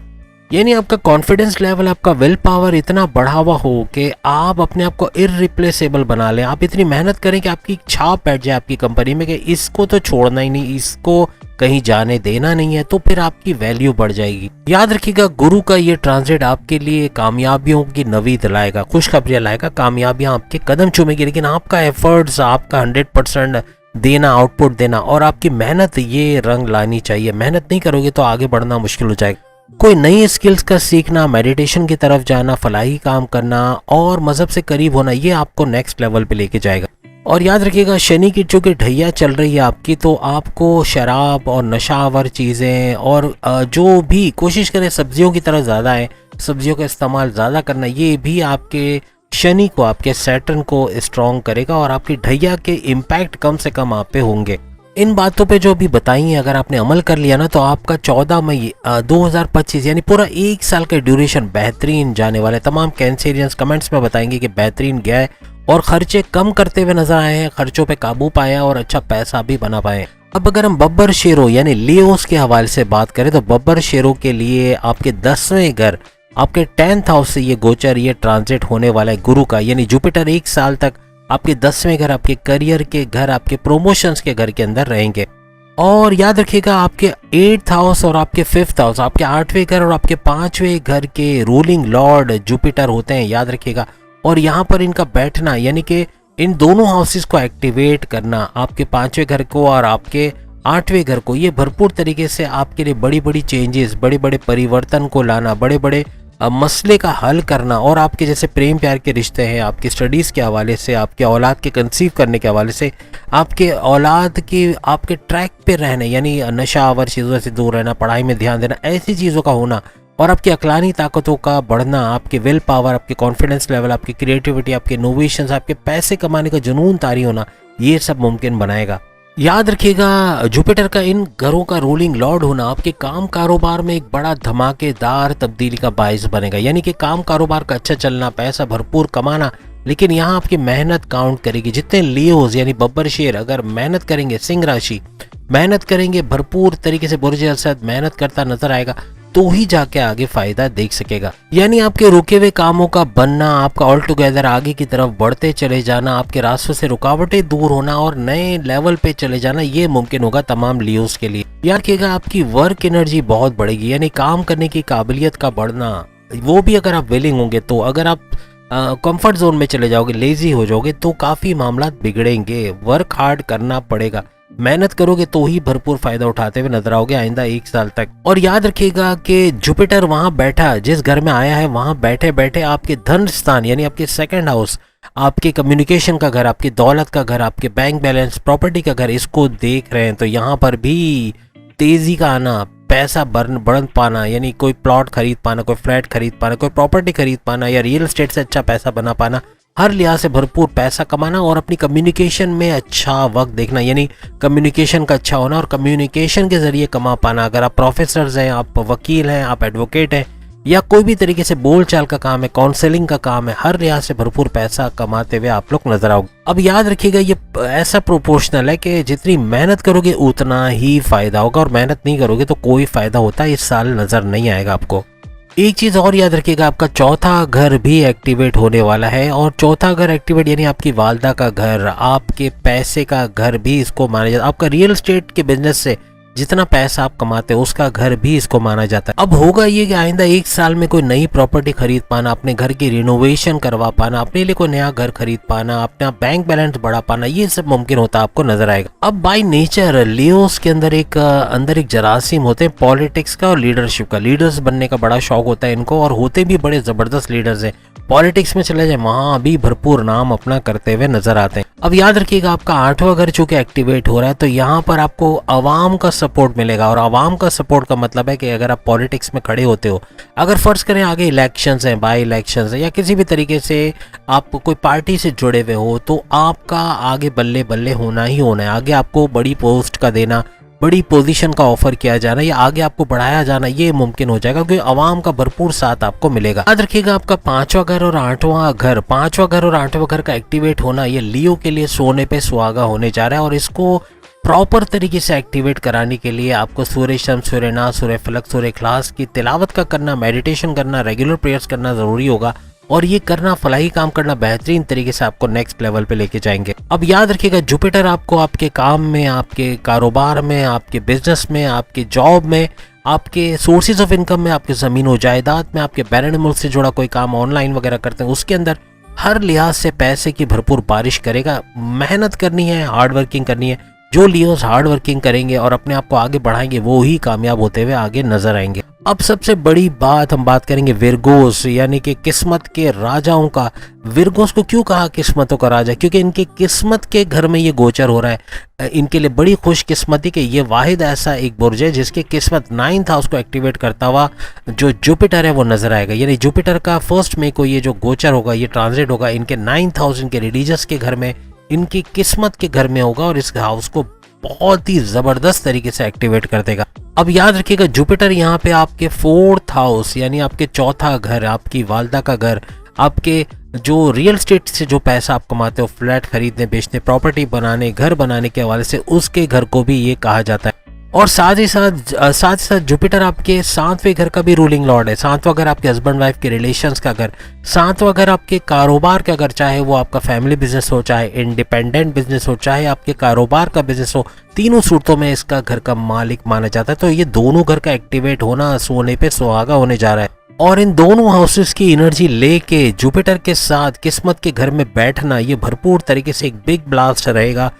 यानी आपका कॉन्फिडेंस लेवल, आपका विल पावर इतना बढ़ा हुआ हो कि आप अपने आप को इररिप्लेसेबल बना लें। आप इतनी मेहनत करें कि आपकी छाप बैठ जाए आपकी कंपनी में कि इसको तो छोड़ना ही नहीं, इसको कहीं जाने देना नहीं है, तो फिर आपकी वैल्यू बढ़ जाएगी। याद रखिएगा, गुरु का ये ट्रांजिट आपके लिए कामयाबियों की नवीद लाएगा, खुशखबरियां लाएगा, कामयाबियां आपके कदम चूमेगी, लेकिन आपका एफर्ट्स, आपका 100% देना, आउटपुट देना और आपकी मेहनत ये रंग लानी चाहिए। मेहनत नहीं करोगे तो आगे बढ़ना मुश्किल हो जाएगा। कोई नई स्किल्स का सीखना, मेडिटेशन की तरफ जाना, फलाही काम करना और मजहब से करीब होना, ये आपको नेक्स्ट लेवल पे लेके जाएगा। और याद रखिएगा, शनि की चूंकि ढैया चल रही है आपकी, तो आपको शराब और नशावर चीज़ें और जो भी कोशिश करें सब्जियों की तरफ ज़्यादा है, सब्जियों का इस्तेमाल ज़्यादा करना, ये भी आपके शनि को, आपके सैटर्न को स्ट्रॉन्ग करेगा और आपकी ढैया के इम्पैक्ट कम से कम आप पे होंगे। इन बातों पे जो अभी बताई हैं अगर आपने अमल कर लिया ना, तो आपका 14 मई 2025 यानी पूरा 1 साल का ड्यूरेशन बेहतरीन जाने वाला है। तमाम कैंसेरियंस कमेंट्स में बताएंगे कि बेहतरीन गया है और खर्चे कम करते हुए नजर आए हैं, खर्चों पे काबू पाया और अच्छा पैसा भी बना पाए। अब अगर हम बब्बर शेरों यानी लियोस के हवाले से बात करें, तो बब्बर शेरों के लिए आपके 10वें घर, आपके 10th हाउस से ये गोचर, ये ट्रांजिट होने वाला है गुरु का, यानी जुपिटर 1 साल तक आपके 10वें घर, आपके करियर के घर, आपके प्रोमोशंस के घर के अंदर रहेंगे। और याद रखिएगा, आपके 8th हाउस और आपके 5th हाउस, आपके 8वें घर और आपके 5वें घर के रूलिंग लॉर्ड जुपिटर होते हैं, याद रखिएगा। और यहाँ पर इनका बैठना यानी कि इन दोनों हाउसेस को एक्टिवेट करना, आपके 5वें घर को और आपके 8वें घर को, ये भरपूर तरीके से आपके लिए बड़ी बड़ी चेंजेस, बड़े बड़े परिवर्तन को लाना, बड़े बड़े मसले का हल करना और आपके जैसे प्रेम प्यार के रिश्ते हैं, आपकी स्टडीज़ के हवाले से, आपके औलाद के कंसीव करने के हवाले से, आपके औलाद के आपके ट्रैक पे रहने यानी नशावर चीज़ों से दूर रहना, पढ़ाई में ध्यान देना, ऐसी चीज़ों का होना और आपकी अक्लानी ताकतों का बढ़ना, आपके विल पावर, आपके कॉन्फिडेंस लेवल, आपकी क्रिएटिविटी, आपके इनोवेशंस, आपके पैसे कमाने का जुनून तारी होना, ये सब मुमकिन बनाएगा। याद रखिएगा, जुपिटर का इन घरों का रूलिंग लॉर्ड होना आपके काम कारोबार में एक बड़ा धमाकेदार तब्दीली का बाइस बनेगा, यानी कि काम कारोबार का अच्छा चलना, पैसा भरपूर कमाना, लेकिन यहाँ आपकी मेहनत काउंट करेगी। जितने लियोज यानी बब्बर शेर अगर मेहनत करेंगे, सिंह राशि मेहनत करेंगे, भरपूर तरीके से बुर्ज असद मेहनत करता नजर आएगा, तो ही जाके आगे फायदा देख सकेगा। यानी आपके रुके हुए कामों का बनना, आपका ऑल टुगेदर आगे की तरफ बढ़ते चले जाना, आपके रास्तों से रुकावटें दूर होना और नए लेवल पे चले जाना, ये मुमकिन होगा तमाम लियोस के लिए। याद रखिएगा, आपकी वर्क एनर्जी बहुत बढ़ेगी, यानी काम करने की काबिलियत का बढ़ना, वो भी अगर आप विलिंग होंगे। तो अगर आप कंफर्ट जोन में चले जाओगे, लेजी हो जाओगे, तो काफी मामला बिगड़ेंगे। वर्क हार्ड करना पड़ेगा, मेहनत करोगे तो ही भरपूर फायदा उठाते हुए नजर आओगे आइंदा 1 साल तक। और याद रखिएगा कि जुपिटर वहां बैठा, जिस घर में आया है वहां बैठे बैठे आपके धन स्थान यानी आपके 2nd हाउस, आपके कम्युनिकेशन का घर, आपकी दौलत का घर, आपके बैंक बैलेंस, प्रॉपर्टी का घर, इसको देख रहे हैं। तो यहाँ पर भी तेजी का आना, पैसा बढ़ पाना, यानी कोई प्लॉट खरीद पाना, कोई फ्लैट खरीद पाना, कोई प्रॉपर्टी खरीद पाना या रियल एस्टेट से अच्छा पैसा बना पाना, हर लिहाज से भरपूर पैसा कमाना और अपनी कम्युनिकेशन में अच्छा वक्त देखना, यानी कम्युनिकेशन का अच्छा होना और कम्युनिकेशन के जरिए कमा पाना। अगर आप प्रोफेसर्स हैं, आप वकील हैं, आप एडवोकेट हैं या कोई भी तरीके से बोलचाल का काम है, काउंसलिंग का काम है, हर लिहाज से भरपूर पैसा कमाते हुए आप लोग नजर आओगे। अब याद रखिएगा, ये ऐसा प्रोपोर्शनल है कि जितनी मेहनत करोगे उतना ही फायदा होगा और मेहनत नहीं करोगे तो कोई फायदा होता इस साल नजर नहीं आएगा आपको। एक चीज और याद रखिएगा, आपका 4था घर भी एक्टिवेट होने वाला है और 4था घर एक्टिवेट यानी आपकी वालदा का घर, आपके पैसे का घर भी इसको माना जाता है। आपका रियल एस्टेट के बिजनेस से जितना पैसा आप कमाते हो उसका घर भी इसको माना जाता है। अब होगा ये कि आइंदा 1 साल में कोई नई प्रॉपर्टी खरीद पाना, अपने घर की रिनोवेशन करवा पाना, अपने लिए कोई नया घर खरीद पाना, अपना बैंक बैलेंस बढ़ा पाना, ये सब मुमकिन होता आपको नजर आएगा। अब बाय नेचर लियोस के अंदर एक जरासीम होते हैं पॉलिटिक्स का और लीडरशिप का। लीडर्स बनने का बड़ा शौक होता है इनको और होते भी बड़े जबरदस्त लीडर्स हैं। पॉलिटिक्स में चले जाए, वहां भी भरपूर नाम अपना करते हुए नजर आते हैं। अब याद रखिएगा आपका 8वां घर चूंकि एक्टिवेट हो रहा है तो यहाँ पर आपको आवाम का सपोर्ट मिलेगा। और आवाम का सपोर्ट का मतलब है कि अगर आप पॉलिटिक्स में खड़े होते हो, अगर फर्ज करें आगे इलेक्शंस हैं, बाई इलेक्शंस हैं, या किसी भी तरीके से आप कोई पार्टी से जुड़े हुए हो, तो आपका आगे बल्ले बल्ले होना ही होना है। आगे आपको बड़ी पोस्ट का देना, बड़ी पोजीशन का ऑफर किया जाना, या आगे आपको बढ़ाया जाना, ये मुमकिन हो जाएगा क्योंकि आवाम का भरपूर साथ आपको मिलेगा। याद रखिएगा आपका 5वां घर और 8वां घर, 5वां घर और 8वां घर का एक्टिवेट होना ये लियो के लिए सोने पे सुहागा होने जा रहा है। और इसको प्रॉपर तरीके से एक्टिवेट कराने के लिए आपको सूर्य शम्स, सूर्य नास, सूर्य फलक, सूर्य इखलास की तिलावत का करना, मेडिटेशन करना, रेगुलर प्रेयर्स करना जरूरी होगा। और ये करना, फलाही काम करना बेहतरीन तरीके से आपको नेक्स्ट लेवल पे लेके जाएंगे। अब याद रखिएगा जुपिटर आपको आपके काम में, आपके कारोबार में, आपके बिजनेस में, आपके जॉब में, आपके सोर्सेज ऑफ इनकम में, आपके ज़मीन व जायदाद में, आपके बैरन मुल्क से जुड़ा कोई काम ऑनलाइन वगैरह करते हैं उसके अंदर हर लिहाज से पैसे की भरपूर बारिश करेगा। मेहनत करनी है, हार्ड वर्किंग करनी है। जो लियोस हार्ड वर्किंग करेंगे और अपने आप को आगे बढ़ाएंगे वो ही कामयाब होते हुए आगे नजर आएंगे। अब सबसे बड़ी बात हम बात करेंगे विरगोस यानी कि किस्मत के राजाओं का। विरगोस को क्यों कहा किस्मतों का राजा? क्योंकि इनके किस्मत के घर में ये गोचर हो रहा है। इनके लिए बड़ी खुशकिस्मती कि ये वाहिद ऐसा एक बुर्ज है जिसके किस्मत 9th हाउस को एक्टिवेट करता हुआ जो जुपिटर है वो नजर आएगा। यानी जुपिटर का 1 मई को ये जो गोचर होगा, ये ट्रांजिट होगा इनके 9th हाउस, इनके रिलीजियस के घर में, इनकी किस्मत के घर में होगा और इस हाउस को बहुत ही जबरदस्त तरीके से एक्टिवेट कर देगा। अब याद रखिएगा जुपिटर यहाँ पे आपके 4th हाउस यानी आपके 4था घर, आपकी वालदा का घर, आपके जो रियल एस्टेट से जो पैसा आप कमाते हो, फ्लैट खरीदने बेचने, प्रॉपर्टी बनाने, घर बनाने के हवाले से, उसके घर को भी ये कहा जाता है। और साथ ही साथ जुपिटर आपके 7वें घर का भी रूलिंग लॉर्ड है। 7वां घर आपके हस्बैंड वाइफ के रिलेशंस का घर, 7वां घर आपके कारोबार का घर, चाहे वो आपका फैमिली बिजनेस हो, चाहे इंडिपेंडेंट बिजनेस हो, चाहे आपके कारोबार का बिजनेस हो, तीनों सूरतों में इसका घर का मालिक माना जाता है। तो ये दोनों घर का एक्टिवेट होना सोने पे सुहागा होने जा रहा है। और इन दोनों हाउसेस की एनर्जी लेके जुपिटर के साथ किस्मत के घर में बैठना ये भरपूर तरीके से एक बिग ब्लास्ट रहेगा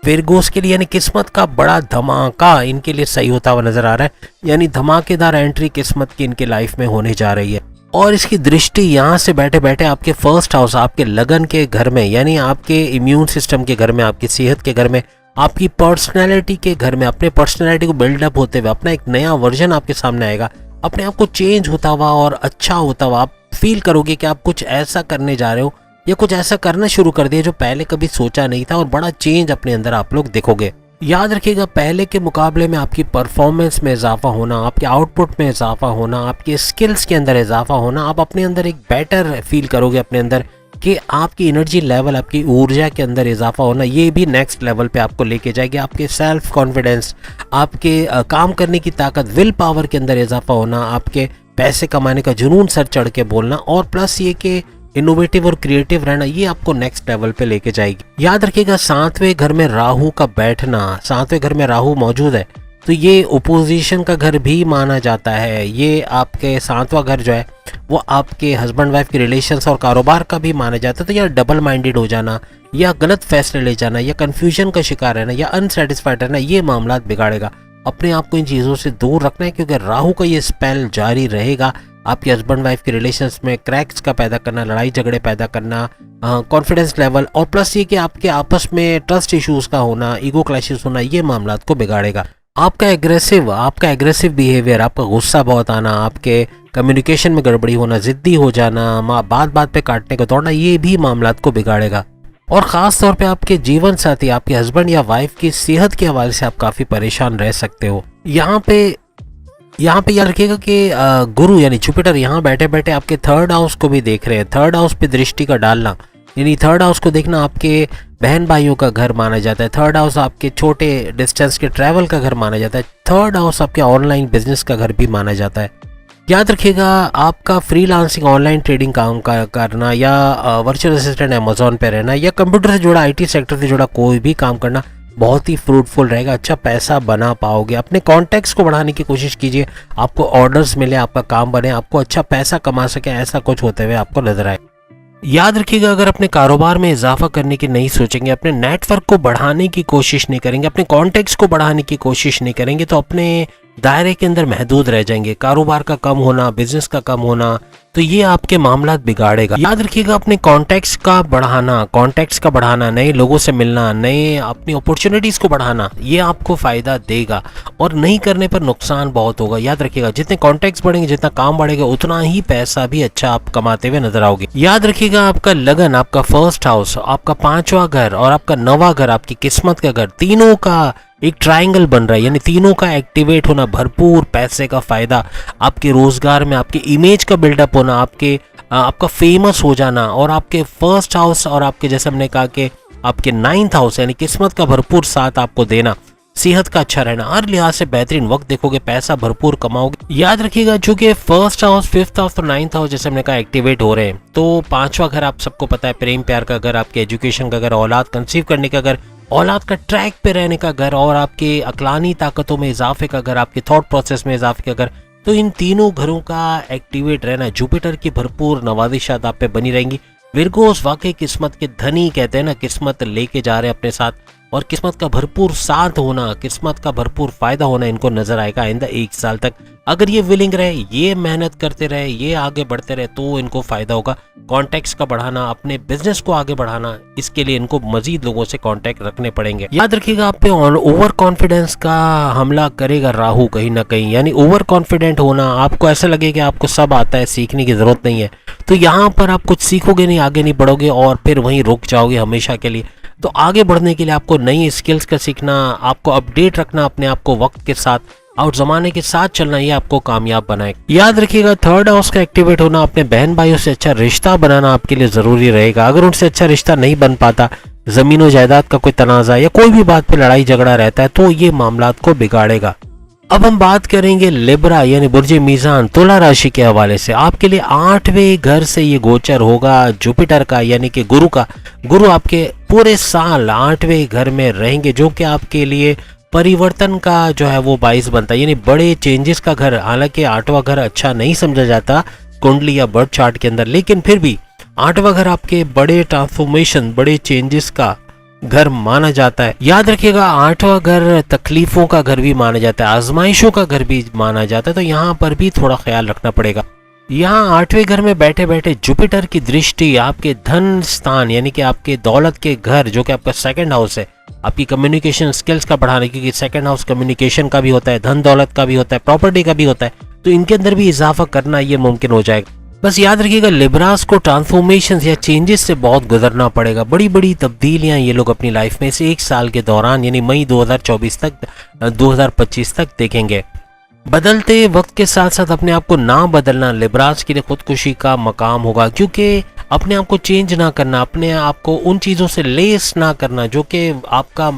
विरगोस के लिए। यानी किस्मत का बड़ा धमाका इनके लिए सही होता हुआ नजर आ रहा है। यानी धमाकेदार एंट्री किस्मत की इनके लाइफ में होने जा रही है। और इसकी दृष्टि यहाँ से बैठे बैठे आपके 1st हाउस, आपके लगन के घर में, यानी आपके इम्यून सिस्टम के घर में, आपकी सेहत के घर में, आपकी पर्सनैलिटी के घर में, अपने पर्सनैलिटी को बिल्डअप होते हुए अपना एक नया वर्जन आपके सामने आएगा, अपने आप को चेंज होता हुआ और अच्छा होता हुआ आप फील करोगे कि आप कुछ ऐसा करने जा रहे हो या कुछ ऐसा करना शुरू कर दिया जो पहले कभी सोचा नहीं था, और बड़ा चेंज अपने अंदर आप लोग देखोगे। याद रखिएगा पहले के मुकाबले में आपकी परफॉर्मेंस में इजाफा होना, आपके आउटपुट में इजाफा होना, आपके स्किल्स के अंदर इजाफा होना, आप अपने अंदर एक बेटर फील करोगे अपने अंदर कि आपकी एनर्जी लेवल, आपकी ऊर्जा के अंदर इजाफा होना, ये भी नेक्स्ट लेवल पे आपको लेके जाएगी। आपके सेल्फ कॉन्फिडेंस, आपके काम करने की ताकत, विल पावर के अंदर इजाफा होना, आपके पैसे कमाने का जुनून सर चढ़ के बोलना, और प्लस ये कि इनोवेटिव और क्रिएटिव रहना, ये आपको नेक्स्ट लेवल पे लेके जाएगी। याद रखिएगा 7वें घर में राहु का बैठना, 7वें घर में राहु मौजूद है तो ये ओपोजिशन का घर भी माना जाता है। ये आपके 7वां घर जो है वो आपके हस्बैंड वाइफ के रिलेशंस और कारोबार का भी माना जाता है। तो या डबल माइंडेड हो जाना, या गलत फैसले ले जाना, या कन्फ्यूजन का शिकार रहना, या अनसेटिस्फाइड रहना, ये मामला बिगाड़ेगा। अपने आप को इन चीज़ों से दूर रखना है क्योंकि राहु का ये स्पेल जारी रहेगा। आपके हस्बैंड वाइफ के रिलेशंस में क्रैक्स का पैदा करना, लड़ाई झगड़े पैदा करना, कॉन्फिडेंस लेवल, और प्लस ये कि आपके आपस में ट्रस्ट इश्यूज का होना, ईगो क्लैशेस होना, ये मामला को बिगाड़ेगा। आपका एग्रेसिव बिहेवियर, आपका गुस्सा बहुत आना, आपके कम्युनिकेशन में गड़बड़ी होना, जिद्दी हो जाना, बात बात पे काटने को दौड़ना, ये भी मामला को बिगाड़ेगा। और ख़ास तौर पे आपके जीवन साथी, आपके हस्बैंड या वाइफ की सेहत के हवाले से आप काफ़ी परेशान रह सकते हो। यहाँ पे याद रखिएगा कि गुरु यानी जुपिटर यहाँ बैठे बैठे आपके 3rd हाउस को भी देख रहे हैं। 3rd हाउस पे दृष्टि का डालना, यानी 3rd हाउस को देखना आपके बहन भाइयों का घर माना जाता है। 3rd हाउस आपके छोटे डिस्टेंस के ट्रैवल का घर माना जाता है। 3rd हाउस आपके ऑनलाइन बिजनेस का घर भी माना जाता है। याद रखिएगा आपका फ्रीलांसिंग, ऑनलाइन ट्रेडिंग काम करना, या वर्चुअल असिस्टेंट अमेजोन पे रहना, या कंप्यूटर से जुड़ा, IT सेक्टर से जुड़ा कोई भी काम करना बहुत ही फ्रूटफुल रहेगा। अच्छा पैसा बना पाओगे। अपने कॉन्टैक्ट्स को बढ़ाने की कोशिश कीजिए, आपको ऑर्डर्स मिले, आपका काम बने, आपको अच्छा पैसा कमा सके, ऐसा कुछ होते हुए आपको नजर आए। याद रखिएगा अगर अपने कारोबार में इजाफा करने की नहीं सोचेंगे, अपने नेटवर्क को बढ़ाने की कोशिश नहीं करेंगे, अपने कॉन्टैक्ट्स को बढ़ाने की कोशिश नहीं करेंगे, तो अपने दायरे के अंदर महदूद रह जाएंगे, कारोबार का कम होना, बिजनेस का कम होना, तो ये आपके मामलात बिगाड़ेगा। याद रखिएगा अपने कॉन्टैक्ट्स का बढ़ाना, नए लोगों से मिलना, नए अपनी अपॉर्चुनिटीज को बढ़ाना, ये आपको फायदा देगा और नहीं करने पर नुकसान बहुत होगा। याद रखिएगा जितने कॉन्टैक्ट्स बढ़ेंगे, जितना काम बढ़ेगा, उतना ही पैसा भी अच्छा आप कमाते हुए नजर आओगे। याद रखिएगा आपका लगन, आपका फर्स्ट हाउस, आपका 5वां घर और आपका 9वां घर, आपकी किस्मत का घर, तीनों का एक ट्रायंगल बन रहा है, यानी तीनों का एक्टिवेट होना, भरपूर पैसे का फायदा, आपके रोजगार में आपके इमेज का बिल्डअप होना, आपका फेमस हो जाना और आपके फर्स्ट हाउस और आपके जैसे हमने कहा कि आपके 9th हाउस यानी किस्मत का भरपूर साथ आपको देना, सेहत का अच्छा रहना, हर लिहाज से बेहतरीन वक्त देखोगे, पैसा भरपूर कमाओगे। याद रखिएगा चूंकि फर्स्ट हाउस, 5th हाउस और 9th हाउस जैसे हमने कहा एक्टिवेट हो रहे हैं, तो 5वां घर आप सबको पता है प्रेम प्यार का घर, आपके एजुकेशन का घर, औलाद कंसीव करने का घर, औलाद का ट्रैक पे रहने का घर और आपके अक्लानी ताकतों में इजाफे का घर, आपके थॉट प्रोसेस में इजाफे का घर। तो इन तीनों घरों का एक्टिवेट रहना, जुपिटर की भरपूर नवाजिशात आप पे बनी रहेंगी। विर्गोस वाकई किस्मत के धनी, कहते हैं ना, किस्मत लेके जा रहे हैं अपने साथ और किस्मत का भरपूर साथ होना, किस्मत का भरपूर फायदा होना इनको नजर आएगा आइंदा 1 साल तक। अगर ये विलिंग रहे, ये मेहनत करते रहे, ये आगे बढ़ते रहे, तो इनको फायदा होगा। कॉन्टैक्ट्स का बढ़ाना, अपने बिजनेस को आगे बढ़ाना, इसके लिए इनको मजीद लोगों से कॉन्टैक्ट रखने पड़ेंगे। याद रखिएगा आप पे ओवर कॉन्फिडेंस का हमला करेगा राहु कहीं ना कहीं, यानी ओवर कॉन्फिडेंट होना, आपको ऐसा लगे कि आपको सब आता है, सीखने की जरूरत नहीं है, तो यहाँ पर आप कुछ सीखोगे नहीं, आगे नहीं बढ़ोगे और फिर वहीं रुक जाओगे हमेशा के लिए। तो आगे बढ़ने के लिए आपको नई स्किल्स का सीखना, आपको अपडेट रखना अपने आप को वक्त के साथ और जमाने के साथ चलना, ये आपको कामयाब बनाएगा। याद रखिएगा 3rd हाउस का एक्टिवेट होना, अपने बहन भाइयों से अच्छा रिश्ता बनाना आपके लिए जरूरी रहेगा। अगर उनसे अच्छा रिश्ता नहीं बन पाता, जमीन और जायदाद का कोई तनाजा या कोई भी बात पे लड़ाई झगड़ा रहता है, तो ये मामलात को बिगाड़ेगा। अब हम बात करेंगे लिब्रा यानी बुर्ज मीज़ान, तुला राशि के हवाले से। आपके लिए 8वें घर से ये गोचर होगा जुपिटर का, यानी कि गुरु का। गुरु आपके पूरे साल 8वें घर में रहेंगे, जो कि आपके लिए परिवर्तन का जो है वो बाइस बनता है, यानी बड़े चेंजेस का घर। हालांकि 8वां घर अच्छा नहीं समझा जाता कुंडली या बर्थ चार्ट के अंदर, लेकिन फिर भी 8वां घर आपके बड़े ट्रांसफॉर्मेशन, बड़े चेंजेस का घर माना जाता है। याद रखिएगा 8वां घर तकलीफों का घर भी माना जाता है, आजमाइशों का घर भी माना जाता है, तो यहाँ पर भी थोड़ा ख्याल रखना पड़ेगा। यहाँ 8वें घर में बैठे बैठे जुपिटर की दृष्टि आपके धन स्थान यानी कि आपके दौलत के घर, जो कि आपका 2nd हाउस है, आपकी कम्युनिकेशन स्किल्स का बढ़ाने, क्योंकि 2nd हाउस कम्युनिकेशन का भी होता है, धन दौलत का भी होता है, प्रॉपर्टी का भी होता है, तो इनके अंदर भी इजाफा करना ये मुमकिन हो जाएगा। बस याद रखिएगा लिब्रास को ट्रांसफॉर्मेशन या चेंजेस से बहुत गुजरना पड़ेगा, बड़ी बड़ी तब्दीलियां ये लोग अपनी लाइफ में से 1 साल के दौरान यानी मई 2024 तक 2025 तक देखेंगे। बदलते वक्त के साथ साथ अपने आप को ना बदलना लिब्रास के लिए खुदकुशी का मकाम होगा, क्योंकि अपने आप को चेंज ना करना, अपने आप को उन चीज़ों से लेस ना करना जो कि आपका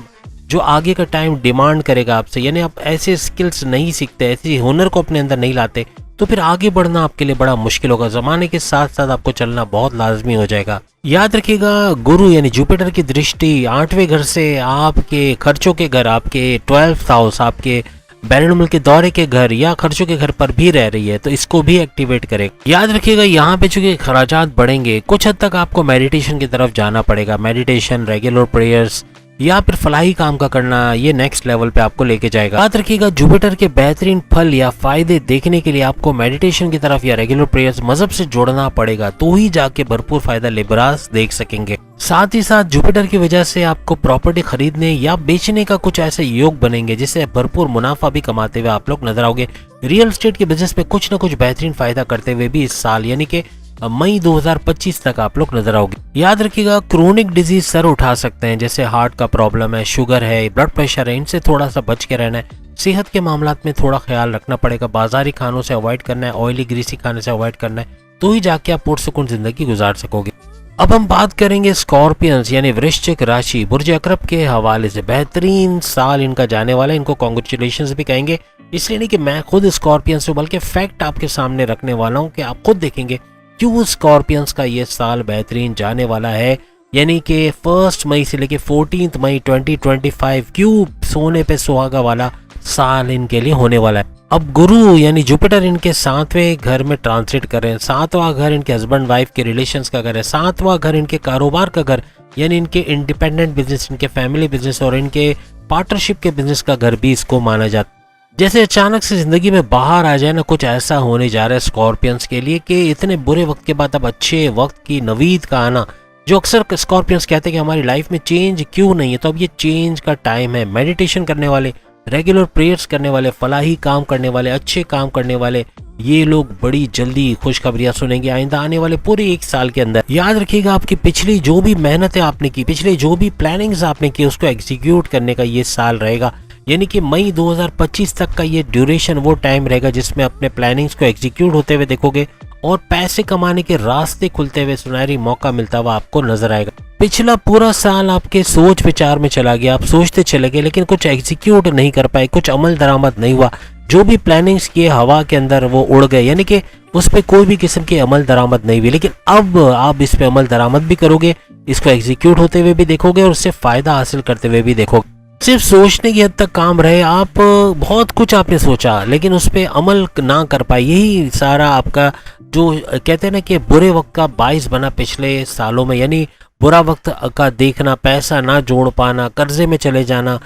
जो आगे का टाइम डिमांड करेगा आपसे, यानी आप ऐसे स्किल्स नहीं सीखते, ऐसे हुनर को अपने अंदर नहीं लाते, तो फिर आगे बढ़ना आपके लिए बड़ा मुश्किल होगा। जमाने के साथ साथ आपको चलना बहुत लाजमी हो जाएगा। याद रखिएगा गुरु यानी जुपिटर की दृष्टि 8वें घर से आपके खर्चों के घर, आपके 12th हाउस, आपके बैरन के दौरे के घर या खर्चों के घर पर भी रह रही है, तो इसको भी एक्टिवेट करें। याद रखिएगा यहाँ पे चूंकि खर्चात बढ़ेंगे, कुछ हद तक आपको मेडिटेशन की तरफ जाना पड़ेगा। मेडिटेशन, रेगुलर प्रेयर्स या फिर फलाही काम का करना, ये नेक्स्ट लेवल पे आपको लेके जाएगा। याद रखिएगा जुपिटर के बेहतरीन फल या फायदे देखने के लिए आपको मेडिटेशन की तरफ या रेगुलर प्रेयर्स, मजहब से जोड़ना पड़ेगा, तो ही जाके भरपूर फायदा लिब्रास देख सकेंगे। साथ ही साथ जुपिटर की वजह से आपको प्रॉपर्टी खरीदने या बेचने का कुछ ऐसे योग बनेंगे जिससे भरपूर मुनाफा भी कमाते हुए आप लोग नजर आओगे। रियल एस्टेट के बिजनेस में कुछ ना कुछ बेहतरीन फायदा करते हुए भी इस साल यानी कि मई 2025 तक आप लोग नजर आओगे। याद रखिएगा क्रोनिक डिजीज सर उठा सकते हैं, जैसे हार्ट का प्रॉब्लम है, शुगर है, ब्लड प्रेशर है, इनसे थोड़ा सा बच के रहना है। सेहत के मामलात में थोड़ा ख्याल रखना पड़ेगा, बाजारी खानों से अवॉइड करना है, ऑयली ग्रीसी खाने से अवॉइड करना है, तो ही जाके आप पुरसुकून जिंदगी गुजार सकोगे। अब हम बात करेंगे स्कॉर्पियंस यानी वृश्चिक राशि, बुर्ज अकरब के हवाले से। बेहतरीन साल इनका जाने वाला है, इनको कॉन्ग्रेचुलेशन भी कहेंगे, इसलिए नहीं कि मैं खुद स्कॉर्पियंस हूँ, बल्कि फैक्ट आपके सामने रखने वाला हूँ कि आप खुद देखेंगे क्यों स्कॉर्पियंस का ये साल बेहतरीन जाने वाला है। यानी कि 1 मई से लेके 14 मई 2025 क्यों सोने पे सुहागा वाला साल इनके लिए होने वाला है। अब गुरु यानी जुपिटर इनके 7वें घर में ट्रांसिट कर रहे हैं। 7वां घर इनके हस्बैंड वाइफ के रिलेशंस का घर है। 7वां घर इनके कारोबार का घर यानी इनके इंडिपेंडेंट बिजनेस, इनके फैमिली बिजनेस और इनके पार्टनरशिप के बिजनेस का घर भी इसको माना जाता है। जैसे अचानक से जिंदगी में बाहर आ जाए ना, कुछ ऐसा होने जा रहा है स्कॉर्पियंस के लिए कि इतने बुरे वक्त के बाद अब अच्छे वक्त की नवीद का आना। जो अक्सर स्कॉर्पियंस कहते हैं कि हमारी लाइफ में चेंज क्यों नहीं है, तो अब ये चेंज का टाइम है। मेडिटेशन करने वाले, रेगुलर प्रेयर्स करने वाले, फलाही काम करने वाले, अच्छे काम करने वाले, ये लोग बड़ी जल्दी खुशखबरियां सुनेंगे आइंदा आने वाले पूरे 1 साल के अंदर। याद रखिएगा, आपकी पिछली जो भी मेहनतें आपने की, पिछले जो भी प्लानिंग्स आपने की, उसको एग्जीक्यूट करने का ये साल रहेगा। यानी कि मई 2025 तक का ये ड्यूरेशन, वो टाइम रहेगा जिसमें अपने प्लानिंग्स को एग्जीक्यूट होते हुए देखोगे और पैसे कमाने के रास्ते खुलते हुए, सुनहरी मौका मिलता हुआ आपको नजर आएगा। पिछला पूरा साल आपके सोच विचार में चला गया, आप सोचते चले गए लेकिन कुछ एग्जीक्यूट नहीं कर पाए, कुछ अमल दरामद नहीं हुआ। जो भी प्लानिंग्स किए हवा के अंदर वो उड़ गए, यानी कि उस पर कोई भी किस्म की अमल दरामद नहीं हुई। लेकिन अब आप इस पे अमल दरामद भी करोगे, इसको एग्जीक्यूट होते हुए भी देखोगे और उससे फायदा हासिल करते हुए भी देखोगे। सिर्फ सोचने की हद तक काम रहे, आप बहुत कुछ आपने सोचा लेकिन उस पर अमल ना कर पाए, यही सारा आपका जो कहते हैं ना कि बुरे वक्त का बाइस बना पिछले सालों में। यानी बुरा वक्त का देखना, पैसा ना जोड़ पाना, कर्जे में चले जाना,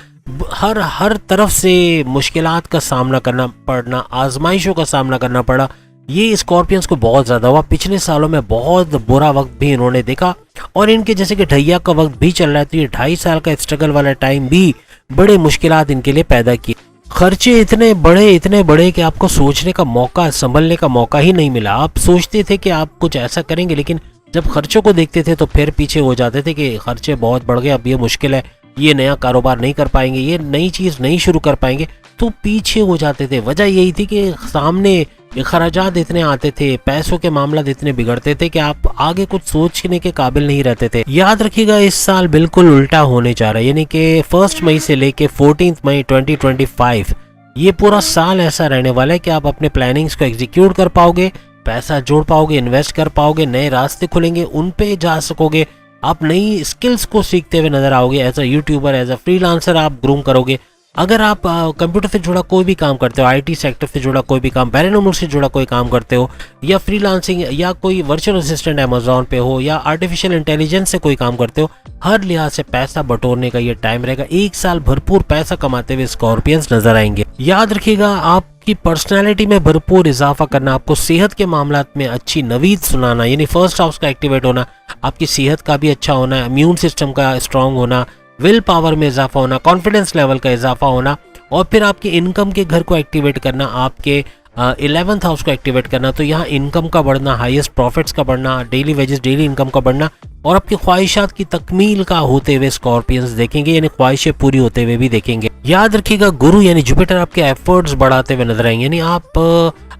हर तरफ से मुश्किलात का सामना करना पड़ना, आजमाइशों का सामना करना पड़ा, ये स्कॉर्पियंस को बहुत ज़्यादा हुआ। पिछले सालों में बहुत बुरा वक्त भी इन्होंने देखा और इनके जैसे कि ढैया का वक्त भी चल रहा है, तो ये 2.5 साल का स्ट्रगल वाला टाइम भी बड़े मुश्किलात इनके लिए पैदा किए। खर्चे इतने बड़े कि आपको सोचने का मौका, संभलने का मौका ही नहीं मिला। आप सोचते थे कि आप कुछ ऐसा करेंगे, लेकिन जब खर्चों को देखते थे तो फिर पीछे हो जाते थे कि खर्चे बहुत बढ़ गए, अब ये मुश्किल है, ये नया कारोबार नहीं कर पाएंगे, ये नई चीज़ नहीं शुरू कर पाएंगे, तो पीछे हो जाते थे। वजह यही थी कि सामने खर्चात इतने आते थे, पैसों के मामला इतने बिगड़ते थे कि आप आगे कुछ सोचने के काबिल नहीं रहते थे। याद रखिएगा, इस साल बिल्कुल उल्टा होने जा रहा है, यानी कि 1 मई से लेके 14 मई 2025 ये पूरा साल ऐसा रहने वाला है कि आप अपने प्लानिंग्स को एग्जीक्यूट कर पाओगे, पैसा जोड़ पाओगे, इन्वेस्ट कर पाओगे, नए रास्ते खुलेंगे, उन पे जा सकोगे, आप नई स्किल्स को सीखते हुए नजर आओगे। As a YouTuber, as a freelancer आप ग्रूम करोगे। अगर आप कंप्यूटर से जुड़ा कोई भी काम करते हो, आईटी सेक्टर से जुड़ा कोई भी काम, पैरानॉर्मल से जुड़ा कोई काम करते हो, या फ्रीलांसिंग या कोई वर्चुअल असिस्टेंट अमेज़न पे हो, या आर्टिफिशियल इंटेलिजेंस से कोई काम करते हो, हर लिहाज से पैसा बटोरने का ये टाइम रहेगा। 1 साल भरपूर पैसा कमाते हुए स्कॉर्पियंस नजर आएंगे। याद रखिएगा, आपकी पर्सनैलिटी में भरपूर इजाफा करना, आपको सेहत के मामला में अच्छी नवीद सुनाना, यानी फर्स्ट हाउस का एक्टिवेट होना, आपकी सेहत का भी अच्छा होना, इम्यून सिस्टम का स्ट्रांग होना, विल पावर में इजाफा होना, कॉन्फिडेंस लेवल का इजाफा होना, और फिर आपके इनकम के घर को एक्टिवेट करना, आपके 11th हाउस को एक्टिवेट करना। तो यहाँ इनकम का बढ़ना, हाईएस्ट प्रॉफिट्स का बढ़ना, डेली वेजेस, डेली इनकम का बढ़ना, और आपकी ख्वाहिशात की तकमील का होते हुए स्कॉर्पियंस देखेंगे, यानी ख्वाहिशें पूरी होते हुए भी देखेंगे। याद रखिएगा, गुरु यानी जुपिटर आपके एफर्ट्स बढ़ाते हुए नजर आएंगे, यानी आप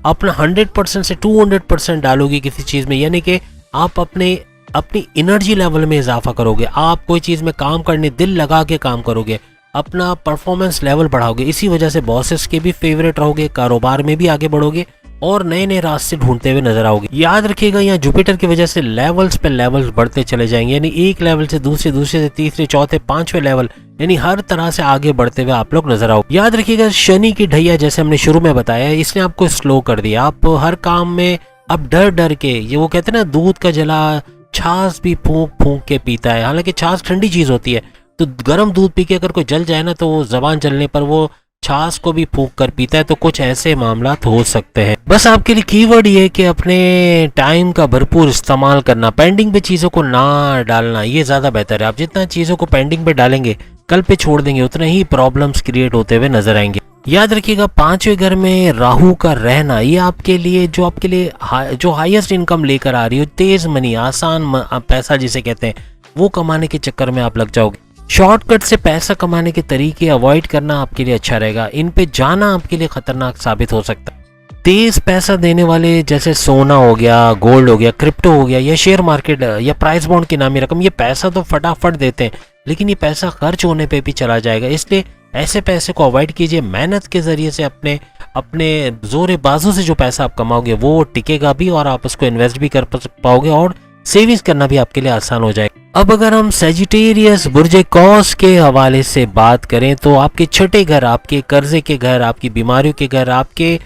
अपना 100% से 200% डालोगे किसी चीज में, यानी कि आप अपनी एनर्जी लेवल में इजाफा करोगे, आप कोई चीज़ में काम करने दिल लगा के काम करोगे, अपना परफॉर्मेंस लेवल बढ़ाओगे। इसी वजह से बॉसेस के भी फेवरेट रहोगे, कारोबार में भी आगे बढ़ोगे और नए नए रास्ते ढूंढते हुए नजर आओगे। याद रखिएगा, यहाँ जुपिटर की वजह से लेवल्स पे लेवल्स बढ़ते चले जाएंगे, यानी एक लेवल से दूसरे से तीसरे, चौथे, 5वें लेवल, यानी हर तरह से आगे बढ़ते हुए आप लोग नजर आओगे। याद रखिएगा, शनि की ढैया जैसे हमने शुरू में बताया, इसने आपको स्लो कर दिया। आप हर काम में अब डर के, ये वो कहते हैं ना, दूध का जला छाछ भी फूंक के पीता है। हालांकि छाछ ठंडी चीज होती है, तो गर्म दूध पी के अगर कोई जल जाए ना, तो वो जबान जलने पर वो छाछ को भी फूंक कर पीता है। तो कुछ ऐसे मामला हो सकते हैं। बस आपके लिए कीवर्ड ये कि अपने टाइम का भरपूर इस्तेमाल करना, पेंडिंग पे चीजों को ना डालना, ये ज्यादा बेहतर है। आप जितना चीजों को पेंडिंग पे डालेंगे, कल पे छोड़ देंगे, उतने ही प्रॉब्लम्स क्रिएट होते हुए नजर आएंगे। याद रखिएगा, 5वें घर में राहु का रहना, ये आपके लिए जो हाईएस्ट इनकम लेकर आ रही हो, तेज मनी, आसान पैसा जिसे कहते हैं, वो कमाने के चक्कर में आप लग जाओगे। शॉर्टकट से पैसा कमाने के तरीके अवॉइड करना आपके लिए अच्छा रहेगा, इन पे जाना आपके लिए खतरनाक साबित हो सकता है। तेज पैसा देने वाले जैसे सोना हो गया, गोल्ड हो गया, क्रिप्टो हो गया, या शेयर मार्केट या प्राइस बॉन्ड की नामी रकम, ये पैसा तो फटाफट देते हैं, लेकिन ये पैसा खर्च होने पे भी चला जाएगा। इसलिए ऐसे पैसे को अवॉइड कीजिए। मेहनत के जरिए से अपने जोरे बाजू से जो पैसा आप कमाओगे वो टिकेगा भी, और आप उसको इन्वेस्ट भी कर पाओगे, और सेविंग्स करना भी आपके लिए आसान हो जाएगा। अब अगर हम सजिटेरियस बुर्ज कौस के हवाले से बात करें, तो आपके छठे घर, आपके कर्जे के घर, आपकी बीमारियों के घर, आपके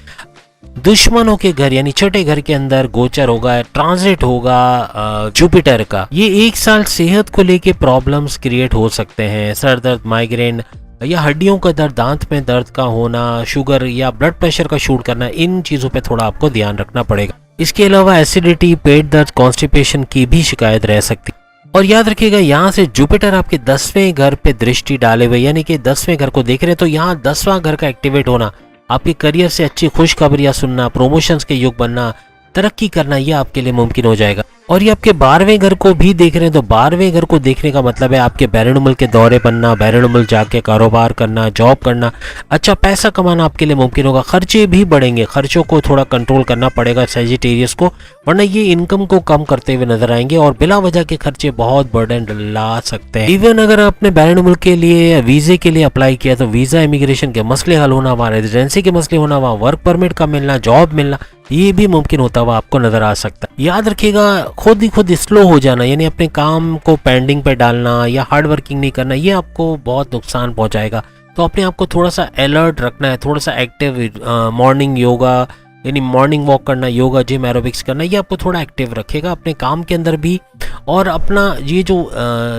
दुश्मनों के घर, यानी छठे घर के अंदर गोचर होगा, ट्रांजिट होगा जुपिटर का। ये 1 साल सेहत को लेके प्रॉब्लम्स क्रिएट हो सकते हैं, सर दर्द, माइग्रेन, या हड्डियों का दर्द, दांत में दर्द का होना, शुगर या ब्लड प्रेशर का शूट करना, इन चीज़ों पे थोड़ा आपको ध्यान रखना पड़ेगा। इसके अलावा एसिडिटी, पेट दर्द, कॉन्स्टिपेशन की भी शिकायत रह सकती है। और याद रखिएगा, यहाँ से जुपिटर आपके 10वें घर पे दृष्टि डाले हुए, यानी कि 10वें घर को देख रहे हैं, तो यहाँ 10वां घर का एक्टिवेट होना, आपके करियर से अच्छी खुशखबरियां सुनना, प्रमोशंस के योग बनना, तरक्की करना, ये आपके लिए मुमकिन हो जाएगा। और ये आपके 12वें घर को भी देख रहे हैं, तो 12वें घर को देखने का मतलब है आपके बैरून मुल्क के दौरे बनना, बैरून मुल्क जाके कारोबार करना, जॉब करना, अच्छा पैसा कमाना आपके लिए मुमकिन होगा। खर्चे भी बढ़ेंगे, खर्चों को थोड़ा कंट्रोल करना पड़ेगा सैजिटेरियस को, वरना ये इनकम को कम करते हुए नजर आएंगे और बिला वजह के खर्चे बहुत बर्डन ला सकते हैं। इवन अगर आपने बैरून मुल्क के लिए वीजे के लिए अप्लाई किया तो वीजा इमिग्रेशन के मसले हल होना, वहाँ रेजिडेंसी के मसले होना, वहाँ वर्क परमिट का मिलना, जॉब मिलना, ये भी मुमकिन होता हुआ आपको नजर आ सकता है। याद रखिएगा, खुद ही खुद स्लो हो जाना, यानी अपने काम को पेंडिंग पे डालना या हार्ड वर्किंग नहीं करना, ये आपको बहुत नुकसान पहुंचाएगा। तो अपने आप को थोड़ा सा अलर्ट रखना है, थोड़ा सा एक्टिव, मॉर्निंग योगा यानी मॉर्निंग वॉक करना, योगा, जिम, एरोबिक्स करना, ये आपको थोड़ा एक्टिव रखेगा अपने काम के अंदर भी। और अपना ये जो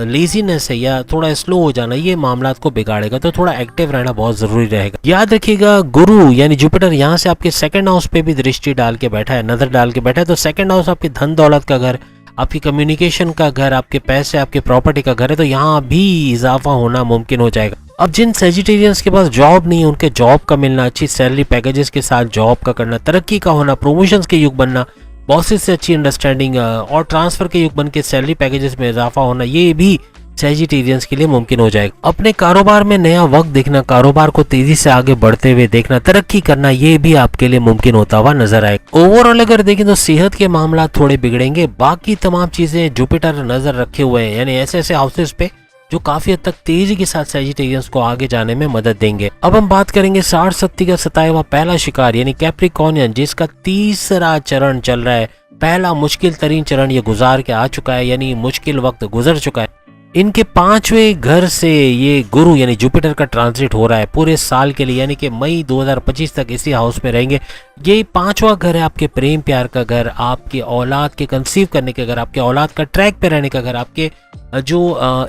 लेजीनेस है या थोड़ा स्लो हो जाना, ये मामला को बिगाड़ेगा, तो थोड़ा एक्टिव रहना बहुत जरूरी रहेगा। याद रखिएगा, गुरु यानी जुपिटर यहाँ से आपके सेकंड हाउस पे भी दृष्टि डाल के बैठा है, नजर डाल के बैठा है। तो सेकंड हाउस आपके धन दौलत का घर, आपकी कम्युनिकेशन का घर, आपके पैसे, आपके प्रॉपर्टी का घर है, तो यहाँ भी इजाफा होना मुमकिन हो जाएगा। अब जिन सेजिटेरियंस के पास जॉब नहीं है, उनके जॉब का मिलना, अच्छी सैलरी पैकेजेस के साथ जॉब का करना, तरक्की का होना, प्रमोशंस के युग बनना, बॉसेस से अच्छी अंडरस्टैंडिंग और ट्रांसफर के युग बन के सैलरी पैकेजेस में इजाफा होना, ये भी सेजिटेरियंस के लिए मुमकिन हो जाएगा। अपने कारोबार में नया वक्त देखना, कारोबार को तेजी से आगे बढ़ते हुए देखना, तरक्की करना, ये भी आपके लिए मुमकिन होता हुआ नजर आएगा। ओवरऑल अगर देखें तो सेहत के मामला थोड़े बिगड़ेंगे, बाकी तमाम चीजें जुपिटर नजर रखे हुए हैं, यानी ऐसे ऐसे हाउसेस पे जो काफी हद तक तेजी के साथ सेजिटेरियंस को आगे जाने में मदद देंगे। अब हम बात करेंगे 60 का सताया हुआ पहला शिकार यानी कैप्रिकॉर्नियन, जिसका तीसरा चरण चल रहा है। पहला मुश्किल तरीन चरण ये गुजार के आ चुका है, यानी मुश्किल वक्त गुजर चुका है। इनके 5वें घर से ये गुरु यानी जुपिटर का ट्रांजिट हो रहा है पूरे साल के लिए, यानी कि मई 2025 तक इसी हाउस में रहेंगे। ये 5वां घर है आपके प्रेम प्यार का घर, आपके औलाद के कंसीव करने के घर, आपके औलाद का ट्रैक पे रहने का घर, आपके जो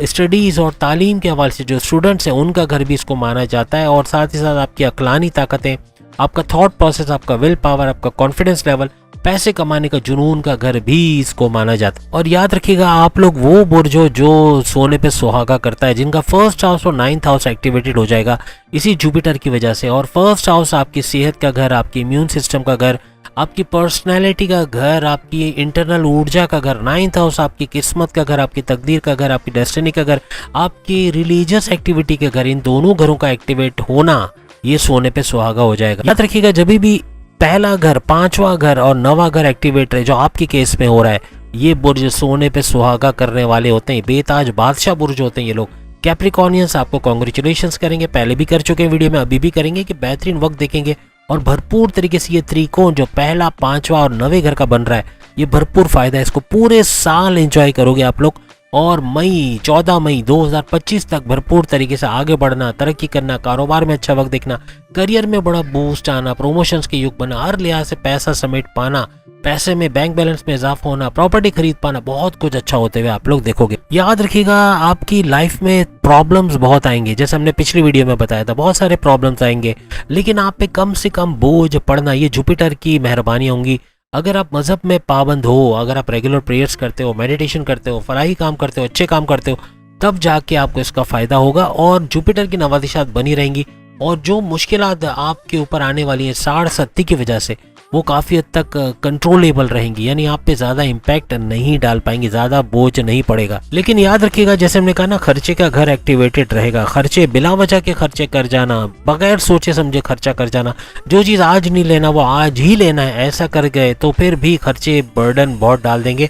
स्टडीज़ और तालीम के हवाले से जो स्टूडेंट्स हैं उनका घर भी इसको माना जाता है। और साथ ही साथ आपकी अक्लानी ताकतें, आपका थॉट प्रोसेस, आपका विल पावर, आपका कॉन्फिडेंस लेवल, पैसे कमाने का जुनून का घर भी इसको माना जाता है। और याद रखिएगा, आप लोग वो बुर्ज हो जो सोने पे सुहागा करता है, जिनका फर्स्ट हाउस और 9th हाउस एक्टिवेटेड हो जाएगा इसी जुपिटर की वजह से। और फर्स्ट हाउस आपकी सेहत का घर, आपकी इम्यून सिस्टम का घर, आपकी पर्सनैलिटी का घर, आपकी इंटरनल ऊर्जा का घर। 9th हाउस आपकी किस्मत का घर, आपकी तकदीर का घर, आपकी डेस्टिनी का घर, आपकी रिलीजियस एक्टिविटी के घर। इन दोनों घरों का एक्टिवेट होना ये सोने पे सुहागा हो जाएगा। याद रखिएगा, जब भी पहला घर, 5वां घर और 9वां घर एक्टिवेट रहे, जो आपके केस में हो रहा है, ये बुर्ज सोने पे सुहागा करने वाले होते हैं, बेताज बादशाह बुर्ज होते हैं ये लोग। कैप्रिकॉर्नियंस आपको कॉन्ग्रेचुलेशंस करेंगे, पहले भी कर चुके हैं वीडियो में, अभी भी करेंगे कि बेहतरीन वक्त देखेंगे और भरपूर तरीके से ये त्रिकोण जो पहला, 5वां और 9वें घर का बन रहा है, ये भरपूर फायदा है। इसको पूरे साल एंजॉय करोगे आप लोग और 14 मई 2025 तक भरपूर तरीके से आगे बढ़ना, तरक्की करना, कारोबार में अच्छा वक्त देखना, करियर में बड़ा बूस्ट आना, प्रमोशंस के युग बना, हर लिहाज से पैसा समेट पाना, पैसे में बैंक बैलेंस में इजाफा होना, प्रॉपर्टी खरीद पाना, बहुत कुछ अच्छा होते हुए आप लोग देखोगे। याद रखिएगा, आपकी लाइफ में प्रॉब्लम्स बहुत आएंगे, जैसे हमने पिछली वीडियो में बताया था, बहुत सारे प्रॉब्लम्स आएंगे, लेकिन आप पे कम से कम बोझ पड़ना, ये जुपिटर की मेहरबानी होंगी। अगर आप मजहब में पाबंद हो, अगर आप रेगुलर प्रेयर्स करते हो, मेडिटेशन करते हो, फलाही काम करते हो, अच्छे काम करते हो, तब जाके आपको इसका फायदा होगा और जुपिटर की नवाजिशात बनी रहेंगी। और जो मुश्किलात आपके ऊपर आने वाली हैं 60 की वजह से, वो काफ़ी हद तक कंट्रोलेबल रहेंगी, यानी आप पे ज़्यादा इम्पैक्ट नहीं डाल पाएंगे, ज़्यादा बोझ नहीं पड़ेगा। लेकिन याद रखिएगा, जैसे हमने कहा ना, खर्चे का घर एक्टिवेटेड रहेगा। खर्चे बिला वजह के खर्चे कर जाना, बगैर सोचे समझे खर्चा कर जाना, जो चीज़ आज नहीं लेना वो आज ही लेना है, ऐसा कर गए तो फिर भी खर्चे बर्डन बहुत डाल देंगे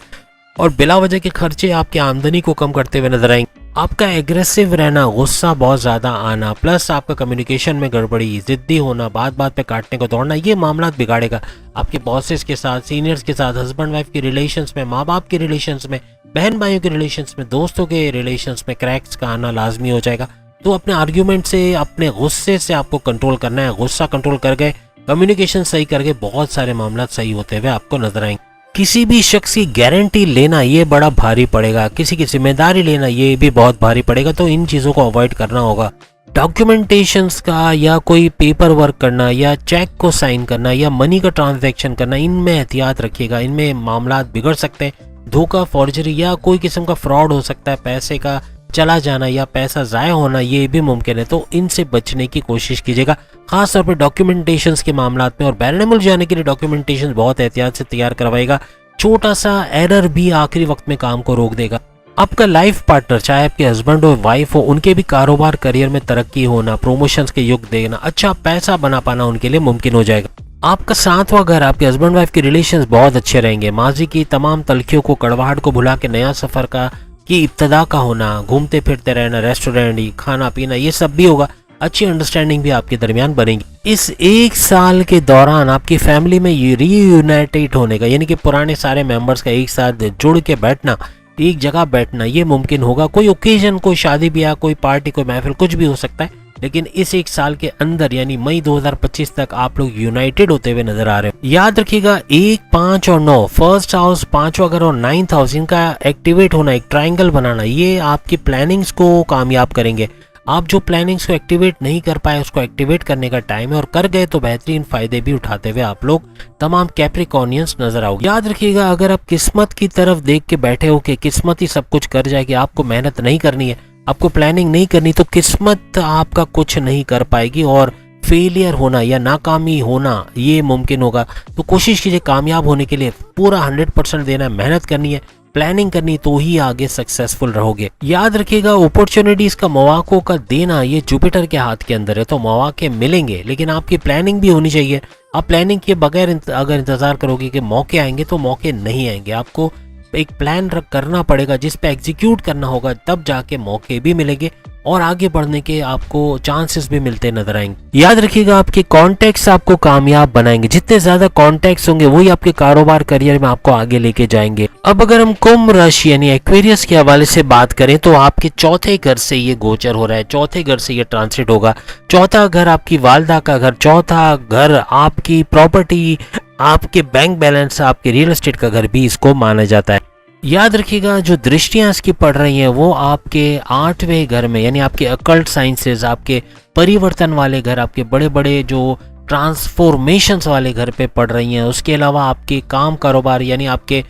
और बिला वजह के खर्चे आपकी आमदनी को कम करते हुए नजर आएंगे। आपका एग्रेसिव रहना, गुस्सा बहुत ज़्यादा आना, प्लस आपका कम्युनिकेशन में गड़बड़ी, जिद्दी होना, बात बात पे काटने को दौड़ना, ये मामला बिगाड़ेगा। आपके बॉसेस के साथ, सीनियर्स के साथ, हस्बैंड वाइफ के रिलेशंस में, माँ बाप के रिलेशंस में, बहन भाइयों के रिलेशंस में, दोस्तों के रिलेशंस में क्रैक्स का आना लाजमी हो जाएगा। तो अपने आर्ग्यूमेंट से, अपने गुस्से से आपको कंट्रोल करना है। गुस्सा कंट्रोल कर गए, कम्युनिकेशन सही कर गए, बहुत सारे मामला सही होते हुए आपको नजर आएंगे। किसी भी शख्स की गारंटी लेना ये बड़ा भारी पड़ेगा, किसी की जिम्मेदारी लेना ये भी बहुत भारी पड़ेगा, तो इन चीज़ों को अवॉइड करना होगा। डॉक्यूमेंटेशंस का या कोई पेपर वर्क करना या चेक को साइन करना या मनी का ट्रांजैक्शन करना, इनमें एहतियात रखिएगा। इनमें मामला बिगड़ सकते हैं, धोखा, फॉर्जरी या कोई किस्म का फ्रॉड हो सकता है, पैसे का चला जाना या पैसा ज़ाया होना ये भी मुमकिन है, तो इनसे बचने की कोशिश कीजिएगा, खास तौर पर डॉक्यूमेंटेशंस के मामला में। और बैरनेमुल जाने के लिए डॉक्यूमेंटेशन बहुत एहतियात से तैयार करवाएगा, छोटा सा एरर भी आखिरी वक्त में काम को रोक देगा। आपका लाइफ पार्टनर, चाहे आपके हस्बैंड हो वाइफ हो, उनके भी कारोबार करियर में तरक्की होना, प्रमोशंस के युग देना, अच्छा पैसा बना पाना उनके लिए मुमकिन हो जाएगा। आपका सातवां घर, आपके हस्बैंड वाइफ के रिलेशंस बहुत अच्छे रहेंगे। माजी की तमाम तलखियों को, कड़वाहट को भुला के नया सफर की इब्तदा का होना, घूमते फिरते रहना, रेस्टोरेंट, खाना पीना, ये सब भी होगा। अच्छी अंडरस्टैंडिंग भी आपके दरमियान बनेगी। इस एक साल के दौरान आपकी फैमिली में रीयूनाइटेड होने का, यानी कि पुराने सारे मेंबर्स का एक साथ जुड़ के बैठना, एक जगह बैठना, ये मुमकिन होगा। कोई ओकेजन, कोई शादी ब्याह, कोई पार्टी, कोई महफिल, कुछ भी हो सकता है, लेकिन इस एक साल के अंदर यानी मई 2025 तक आप लोग यूनाइटेड होते हुए नजर आ रहे हो। याद रखिएगा 1, 5 और 9, फर्स्ट हाउस, 5वां घर और 9th हाउस, इनका एक्टिवेट होना, एक ट्रायंगल बनाना, ये आपकी प्लानिंग्स को कामयाब करेंगे। आप जो प्लानिंग्स को एक्टिवेट नहीं कर पाए उसको एक्टिवेट करने का टाइम है, और कर गए तो बेहतरीन फायदे भी उठाते हुए आप लोग तमाम कैप्रिकॉर्नियंस नजर आओगे। याद रखिएगा, अगर आप किस्मत की तरफ देख के बैठे हो कि किस्मत ही सब कुछ कर जाएगी, आपको मेहनत नहीं करनी है, आपको प्लानिंग नहीं करनी, तो किस्मत आपका कुछ नहीं कर पाएगी और फेलियर होना या नाकामी होना ये मुमकिन होगा। तो कोशिश कीजिए कामयाब होने के लिए पूरा 100% देना है, मेहनत करनी है, प्लानिंग करनी, तो ही आगे सक्सेसफुल रहोगे। याद रखिएगा, अपॉर्चुनिटीज का, मौकों का देना ये जुपिटर के हाथ के अंदर है, तो मौके मिलेंगे, लेकिन आपकी प्लानिंग भी होनी चाहिए। आप प्लानिंग के बगैर अगर इंतजार करोगे कि मौके आएंगे तो मौके नहीं आएंगे। आपको एक प्लान करना पड़ेगा जिस पे एग्जीक्यूट करना होगा, तब जाके मौके भी मिलेंगे और आगे बढ़ने के आपको चांसेस भी मिलते नजर आएंगे। याद रखिएगा, आपके कॉन्टेक्ट्स आपको कामयाब बनाएंगे। जितने ज्यादा कॉन्टेक्ट्स होंगे वही आपके कारोबार करियर में आपको आगे लेके जाएंगे। अब अगर हम कुंभ राशि यानी एक्वेरियस के हवाले से बात करें तो आपके चौथे घर से ये गोचर हो रहा है, चौथे घर से ये ट्रांसिट होगा। चौथा घर आपकी वालदा का घर, चौथा घर आपकी प्रॉपर्टी, आपके बैंक बैलेंस, आपके रियल एस्टेट का घर भी इसको माना जाता है। याद रखिएगा, जो दृष्टियां इसकी पड़ रही हैं वो आपके 8वें घर में, यानी आपके अकल्ट साइंसेस, आपके परिवर्तन वाले घर, आपके बड़े बड़े जो ट्रांसफॉर्मेशंस वाले घर पे पड़ रही हैं। उसके अलावा आपके काम कारोबार यानी आपके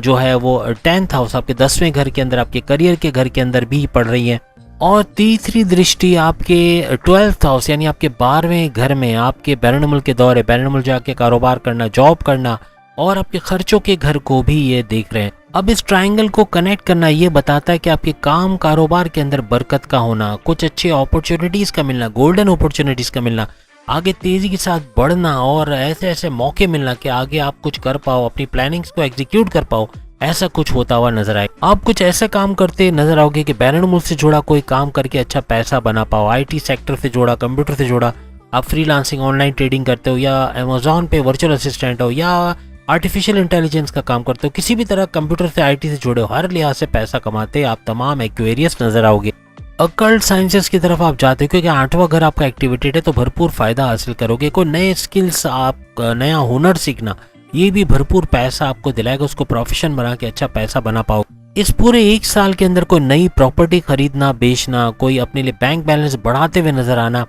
जो है वो 10th हाउस, आपके 10वें घर के अंदर, आपके करियर के घर के अंदर भी पड़ रही हैं। और तीसरी दृष्टि आपके 12th हाउस यानी आपके 12वें घर में, आपके बैरनमुल के दौरे, बैरनमुल जाके कारोबार करना, जॉब करना और आपके खर्चों के घर को भी ये देख रहे हैं। अब इस ट्रायंगल को कनेक्ट करना ये बताता है कि आपके काम कारोबार के अंदर बरकत का होना, कुछ अच्छे अपॉर्चुनिटीज का मिलना, गोल्डन अपॉर्चुनिटीज का मिलना, आगे तेजी के साथ बढ़ना और ऐसे ऐसे मौके मिलना कि आगे आप कुछ कर पाओ, अपनी प्लानिंग्स को एग्जीक्यूट कर पाओ, ऐसा कुछ होता हुआ नजर आए। आप कुछ ऐसा काम करते नजर आओगे कि बैरनमुल से जुड़ा कोई काम करके अच्छा पैसा बना पाओ। IT सेक्टर से जुड़ा, कंप्यूटर से जुड़ा, आप फ्रीलांसिंग, ऑनलाइन ट्रेडिंग करते हो या अमेजोन पे वर्चुअल असिस्टेंट हो या आर्टिफिशियल इंटेलिजेंस का काम करते हो, किसी भी तरह कंप्यूटर से IT से जुड़े हो, हर लिहाज से पैसा कमाते आप तमाम एक्वेरियस नजर आओगे। अकल्ट साइंसेस की तरफ आप जाते हो क्योंकि 8वां घर आपका एक्टिवेटेड है, तो भरपूर फायदा हासिल करोगे। कोई नए स्किल्स, आप नया हुनर सीखना, ये भी भरपूर पैसा आपको दिलाएगा, उसको प्रोफेशन बना के अच्छा पैसा बना पाओ। इस पूरे एक साल के अंदर कोई नई प्रॉपर्टी खरीदना, बेचना, कोई अपने लिए बैंक बैलेंस बढ़ाते हुए नजर आना,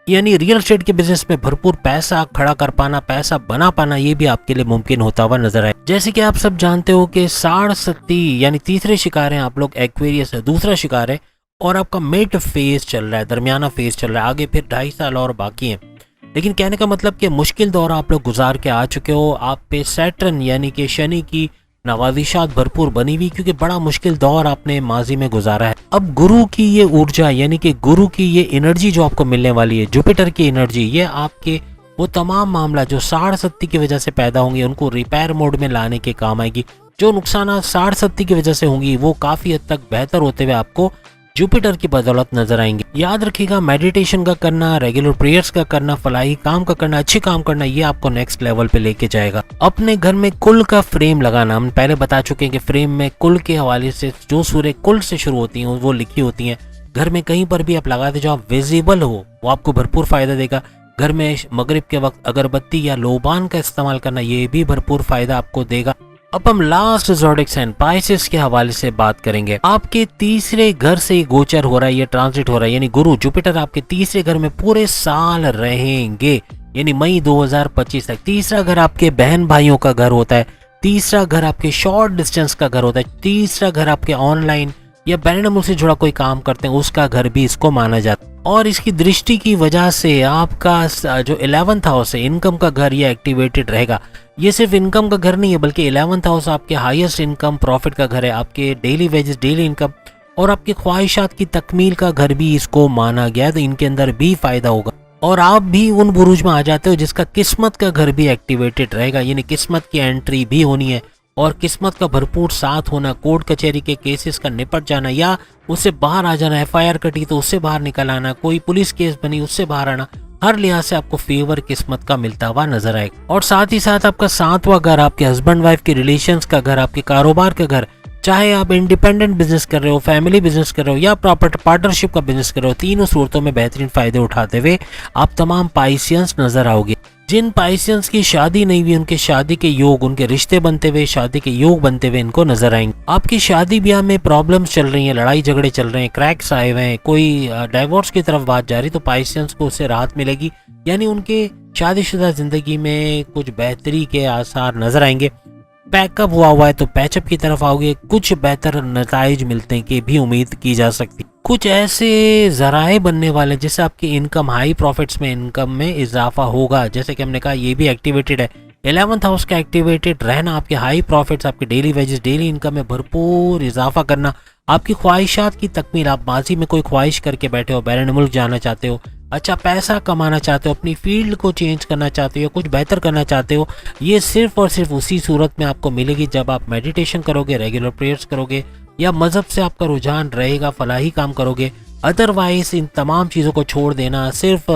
यानी रियल एस्टेट के बिजनेस में भरपूर पैसा खड़ा कर पाना, पैसा बना पाना, ये भी आपके लिए मुमकिन होता हुआ नजर आए। जैसे कि आप सब जानते हो कि साढ़ सत्ती यानी तीसरे शिकार हैं आप लोग, एक्वेरियस है दूसरा शिकार है और आपका मिड फेज चल रहा है, दरमियाना फेज चल रहा है, आगे फिर 2.5 साल और बाकी हैं। लेकिन कहने का मतलब कि मुश्किल दौर आप लोग गुजार के आ चुके हो। आप पे सैटर्न यानी कि शनि की नवाजिशात भरपूर बनी हुई, क्योंकि बड़ा मुश्किल दौर आपने माजी में गुजारा है। अब गुरु की ये ऊर्जा यानी कि गुरु की ये एनर्जी जो आपको मिलने वाली है, जुपिटर की एनर्जी, ये आपके वो तमाम मामला जो साढ़ सत्ती की वजह से पैदा होंगे उनको रिपेयर मोड में लाने के काम आएगी। जो नुकसान साढ़ सत्ती की वजह से होंगी वो काफी हद तक बेहतर होते हुए आपको जुपिटर की बदौलत नजर आएंगे। याद रखिएगा, मेडिटेशन का करना, रेगुलर प्रेयर्स का करना, फलाही काम का करना, अच्छे काम करना, ये आपको नेक्स्ट लेवल पे लेके जाएगा। अपने घर में कुल का फ्रेम लगाना, हम पहले बता चुके हैं कि फ्रेम में कुल के हवाले से जो सूर्य कुल से शुरू होती हैं वो लिखी होती हैं। घर में कहीं पर भी आप लगा दे जो आप विजिबल हो, वो आपको भरपूर फायदा देगा। घर में मगरिब के वक्त अगरबत्ती या लोबान का इस्तेमाल करना, ये भी भरपूर फायदा आपको देगा। अब हम लास्ट ज़ोडिक साइन पाइसेस के हवाले से बात करेंगे। आपके तीसरे घर से गोचर हो रहा है, ये ट्रांजिट हो रहा है, यानी गुरु जुपिटर आपके तीसरे घर में पूरे साल रहेंगे, यानी मई 2025 तक। तीसरा घर आपके बहन भाइयों का घर होता है, तीसरा घर आपके शॉर्ट डिस्टेंस का घर होता है, तीसरा घर आपके ऑनलाइन या बैरन से जुड़ा कोई काम करते हैं उसका घर भी इसको माना जाता है। और इसकी दृष्टि की वजह से आपका जो 11th हाउस है, इनकम का घर, ये एक्टिवेटेड रहेगा। ये सिर्फ इनकम का घर नहीं है, बल्कि 11th हाउस आपके हाईएस्ट इनकम प्रॉफिट का घर है, आपके डेली वेजेस, डेली इनकम और आपकी ख्वाहिशात की तकमील का घर भी इसको माना गया है। तो इनके अंदर भी फायदा होगा और आप भी उन बुरुज में आ जाते हो जिसका किस्मत का घर भी एक्टिवेटेड रहेगा, यानी किस्मत की एंट्री भी होनी है और किस्मत का भरपूर साथ होना, कोर्ट कचहरी के केसेस का निपट जाना या उससे बाहर आ जाना, एफआईआर कटी तो उससे बाहर निकल आना, कोई पुलिस केस बनी उससे बाहर आना, हर लिहाज से आपको फेवर किस्मत का मिलता हुआ नजर आएगा। और साथ ही साथ आपका 7वां घर, आपके हस्बैंड वाइफ के रिलेशंस का घर, आपके कारोबार का घर, चाहे आप इंडिपेंडेंट बिजनेस कर रहे हो, फैमिली बिजनेस कर रहे हो या प्रॉपर्टी पार्टनरशिप का बिजनेस कर रहे हो, तीनों सूरतों में बेहतरीन फायदे उठाते हुए आप तमाम पाइसियंस नजर आओगे। जिन पाइसियंस की शादी नहीं हुई उनके शादी के योग, उनके रिश्ते बनते हुए, शादी के योग बनते हुए इनको नजर आएंगे। आपकी शादी ब्याह में प्रॉब्लम्स चल रही हैं, लड़ाई झगड़े चल रहे हैं, क्रैक्स आए हुए हैं, कोई डाइवोर्स की तरफ बात जा रही, तो पाइसियंस को उससे राहत मिलेगी, यानी उनके शादीशुदा जिंदगी में कुछ बेहतरी के आसार नजर आएंगे। पैकअप हुआ है तो पैचअप की तरफ आओगे, कुछ बेहतर नताइज मिलते हैं कि भी उम्मीद की जा सकती। कुछ ऐसे जराए बनने वाले जिससे आपकी इनकम, हाई प्रॉफिट्स में इनकम में इजाफा होगा। जैसे कि हमने कहा ये भी एक्टिवेटेड है, 11th हाउस का एक्टिवेटेड रहना, आपके हाई प्रॉफिट्स, आपके डेली वेजेस, डेली इनकम में भरपूर इजाफा करना, आपकी ख्वाहिशात की तकमील। आप माजी में कोई ख्वाहिश करके बैठे हो, बैरून मुल्क जाना चाहते हो, अच्छा पैसा कमाना चाहते हो, अपनी फील्ड को चेंज करना चाहते हो, कुछ बेहतर करना चाहते हो, ये सिर्फ और सिर्फ उसी सूरत में आपको मिलेगी जब आप मेडिटेशन करोगे, रेगुलर प्रेयर्स करोगे या मजहब से आपका रुझान रहेगा, फलाही काम करोगे। अदरवाइज इन तमाम चीज़ों को छोड़ देना सिर्फ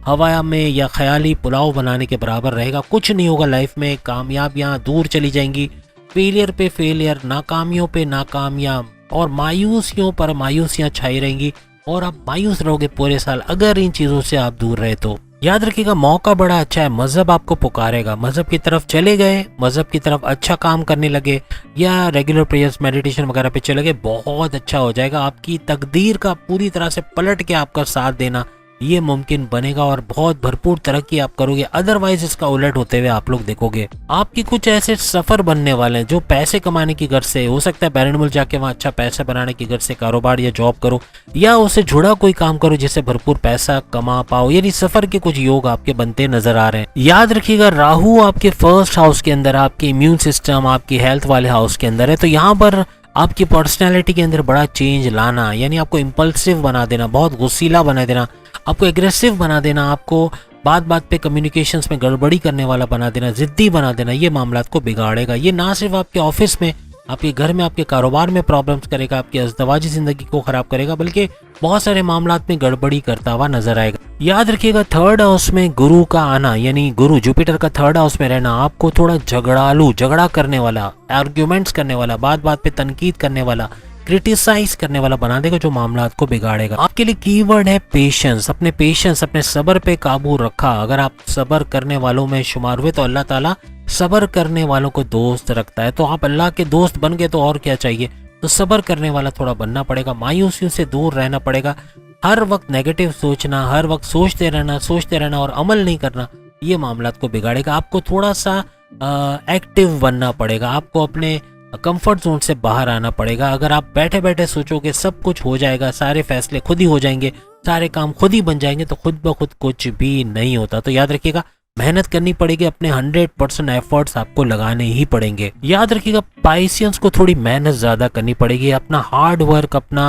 हवा में या ख्याली पुलाव बनाने के बराबर रहेगा। कुछ नहीं होगा लाइफ में, कामयाबियाँ दूर चली जाएंगी, फेलियर पे फेलियर, नाकामियों पे नाकामियाँ और मायूसियों पर मायूसियाँ छाई रहेंगी और आप मायूस रहोगे पूरे साल अगर इन चीज़ों से आप दूर रहे तो। याद रखिएगा मौका बड़ा अच्छा है, मजहब आपको पुकारेगा, मजहब की तरफ चले गए, मजहब की तरफ अच्छा काम करने लगे या रेगुलर प्रेयर्स, मेडिटेशन वगैरह पे चले गए, बहुत अच्छा हो जाएगा। आपकी तकदीर का पूरी तरह से पलट के आपका साथ देना ये मुमकिन बनेगा और बहुत भरपूर तरक्की आप करोगे। अदरवाइज इसका उलट होते हुए आप लोग देखोगे। आपके कुछ ऐसे सफर बनने वाले हैं जो पैसे कमाने की गर्ज से, हो सकता है बैरून मुल्क जाके वहाँ अच्छा पैसा बनाने की गर्ज से कारोबार या जॉब करो या उससे जुड़ा कोई काम करो जिससे भरपूर पैसा कमा पाओ, यानी सफर के कुछ योग आपके बनते नजर आ रहे हैं। याद रखिएगा राहु आपके फर्स्ट हाउस के अंदर, आपके इम्यून सिस्टम, आपकी हेल्थ वाले हाउस के अंदर है, तो यहाँ पर आपकी पर्सनैलिटी के अंदर बड़ा चेंज लाना, यानी आपको इम्पल्सिव बना देना, बहुत गुस्सीला बना देना, आपको एग्रेसिव बना देना, आपको बात बात पे कम्युनिकेशंस में गड़बड़ी करने वाला बना देना, जिद्दी बना देना, ये मामलात को बिगाड़ेगा। ये ना सिर्फ आपके ऑफिस में, आपके घर में, आपके कारोबार में प्रॉब्लम्स करेगा, आपकी अज़दवाजी ज़िंदगी को ख़राब करेगा, बल्कि बहुत सारे मामलात में गड़बड़ी करता हुआ नजर आएगा। याद रखिएगा थर्ड हाउस में गुरु का आना, यानी गुरु जुपिटर का थर्ड हाउस में रहना आपको थोड़ा झगड़ालू, झगड़ा करने वाला, आर्ग्यूमेंट्स करने वाला, बात बात पे तनकीद करने वाला, क्रिटिसाइज करने वाला बना देगा, जो मामलात को बिगाड़ेगा। आपके लिए कीवर्ड है पेशेंस। अपने सब्र पे काबू रखा। अगर आप सब्र करने वालों में शुमार हुए तो अल्लाह ताला सब्र करने वालों को दोस्त रखता है, तो आप अल्लाह के दोस्त बन गए तो और क्या चाहिए। तो सब्र करने वाला थोड़ा बनना पड़ेगा, मायूसियों से दूर रहना पड़ेगा। हर वक्त नेगेटिव सोचना, हर वक्त सोचते रहना और अमल नहीं करना, ये मामलात को बिगाड़ेगा। आपको थोड़ा सा एक्टिव बनना पड़ेगा, आपको अपने कंफर्ट जोन से बाहर आना पड़ेगा। अगर आप बैठे बैठे सोचोगे सब कुछ हो जाएगा, सारे फैसले खुद ही हो जाएंगे, सारे काम खुद ही बन जाएंगे, तो खुद ब खुद कुछ भी नहीं होता। तो याद रखिएगा मेहनत करनी पड़ेगी, अपने 100% एफर्ट्स आपको लगाने ही पड़ेंगे। याद रखिएगा पाइसियंस को थोड़ी मेहनत ज्यादा करनी पड़ेगी, अपना हार्ड वर्क, अपना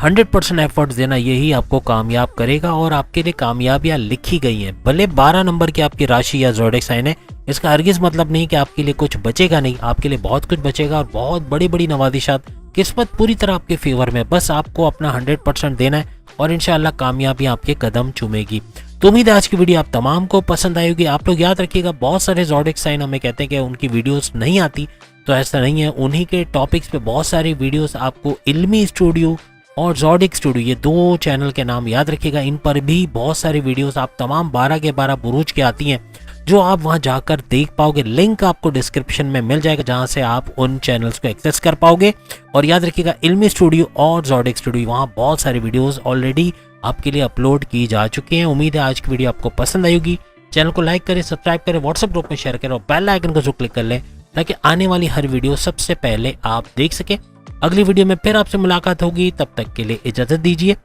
100% एफर्ट्स देना, यही आपको कामयाब करेगा और आपके लिए कामयाबियां लिखी गई हैं। भले 12 नंबर की आपकी राशि या ज़ोडिएक साइन है, इसका हरगिज मतलब नहीं कि आपके लिए कुछ बचेगा नहीं, आपके लिए बहुत कुछ बचेगा और बहुत बड़ी बड़ी नवादिशात, किस्मत पूरी तरह आपके फेवर में। बस आपको अपना 100% देना है और इंशाल्लाह कामयाबियां आपके कदम चूमेगी। तो उम्मीद है आज की वीडियो आप तमाम को पसंद आई होगी। आप लोग याद रखिएगा बहुत सारे ज़ोडिएक साइन हमें कहते हैं कि उनकी वीडियोस नहीं आती, तो ऐसा नहीं है। उन्हीं के टॉपिक्स पे बहुत सारी वीडियोस आपको इल्मी स्टूडियो और ज़ोडिएक स्टूडियो, ये 2 चैनल के नाम याद रखिएगा, इन पर भी बहुत सारी वीडियोस आप तमाम 12 के 12 बुरूज के आती हैं। जो आप वहां जाकर देख पाओगे। लिंक आपको डिस्क्रिप्शन में मिल जाएगा जहां से आप उन चैनल्स को एक्सेस कर पाओगे। और याद रखिएगा इल्मी स्टूडियो और ज़ोडिक स्टूडियो, वहां बहुत सारे वीडियोस ऑलरेडी आपके लिए अपलोड की जा चुकी हैं। उम्मीद है आज की वीडियो आपको पसंद आई होगी। चैनल को लाइक करें, सब्सक्राइब करें, व्हाट्सएप ग्रुप में शेयर करें और बेल आइकन को जो क्लिक कर लें ताकि आने वाली हर वीडियो सबसे पहले आप देख सकें। अगली वीडियो में फिर आपसे मुलाकात होगी, तब तक के लिए इजाजत दीजिए।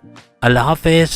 अल्लाह हाफिज।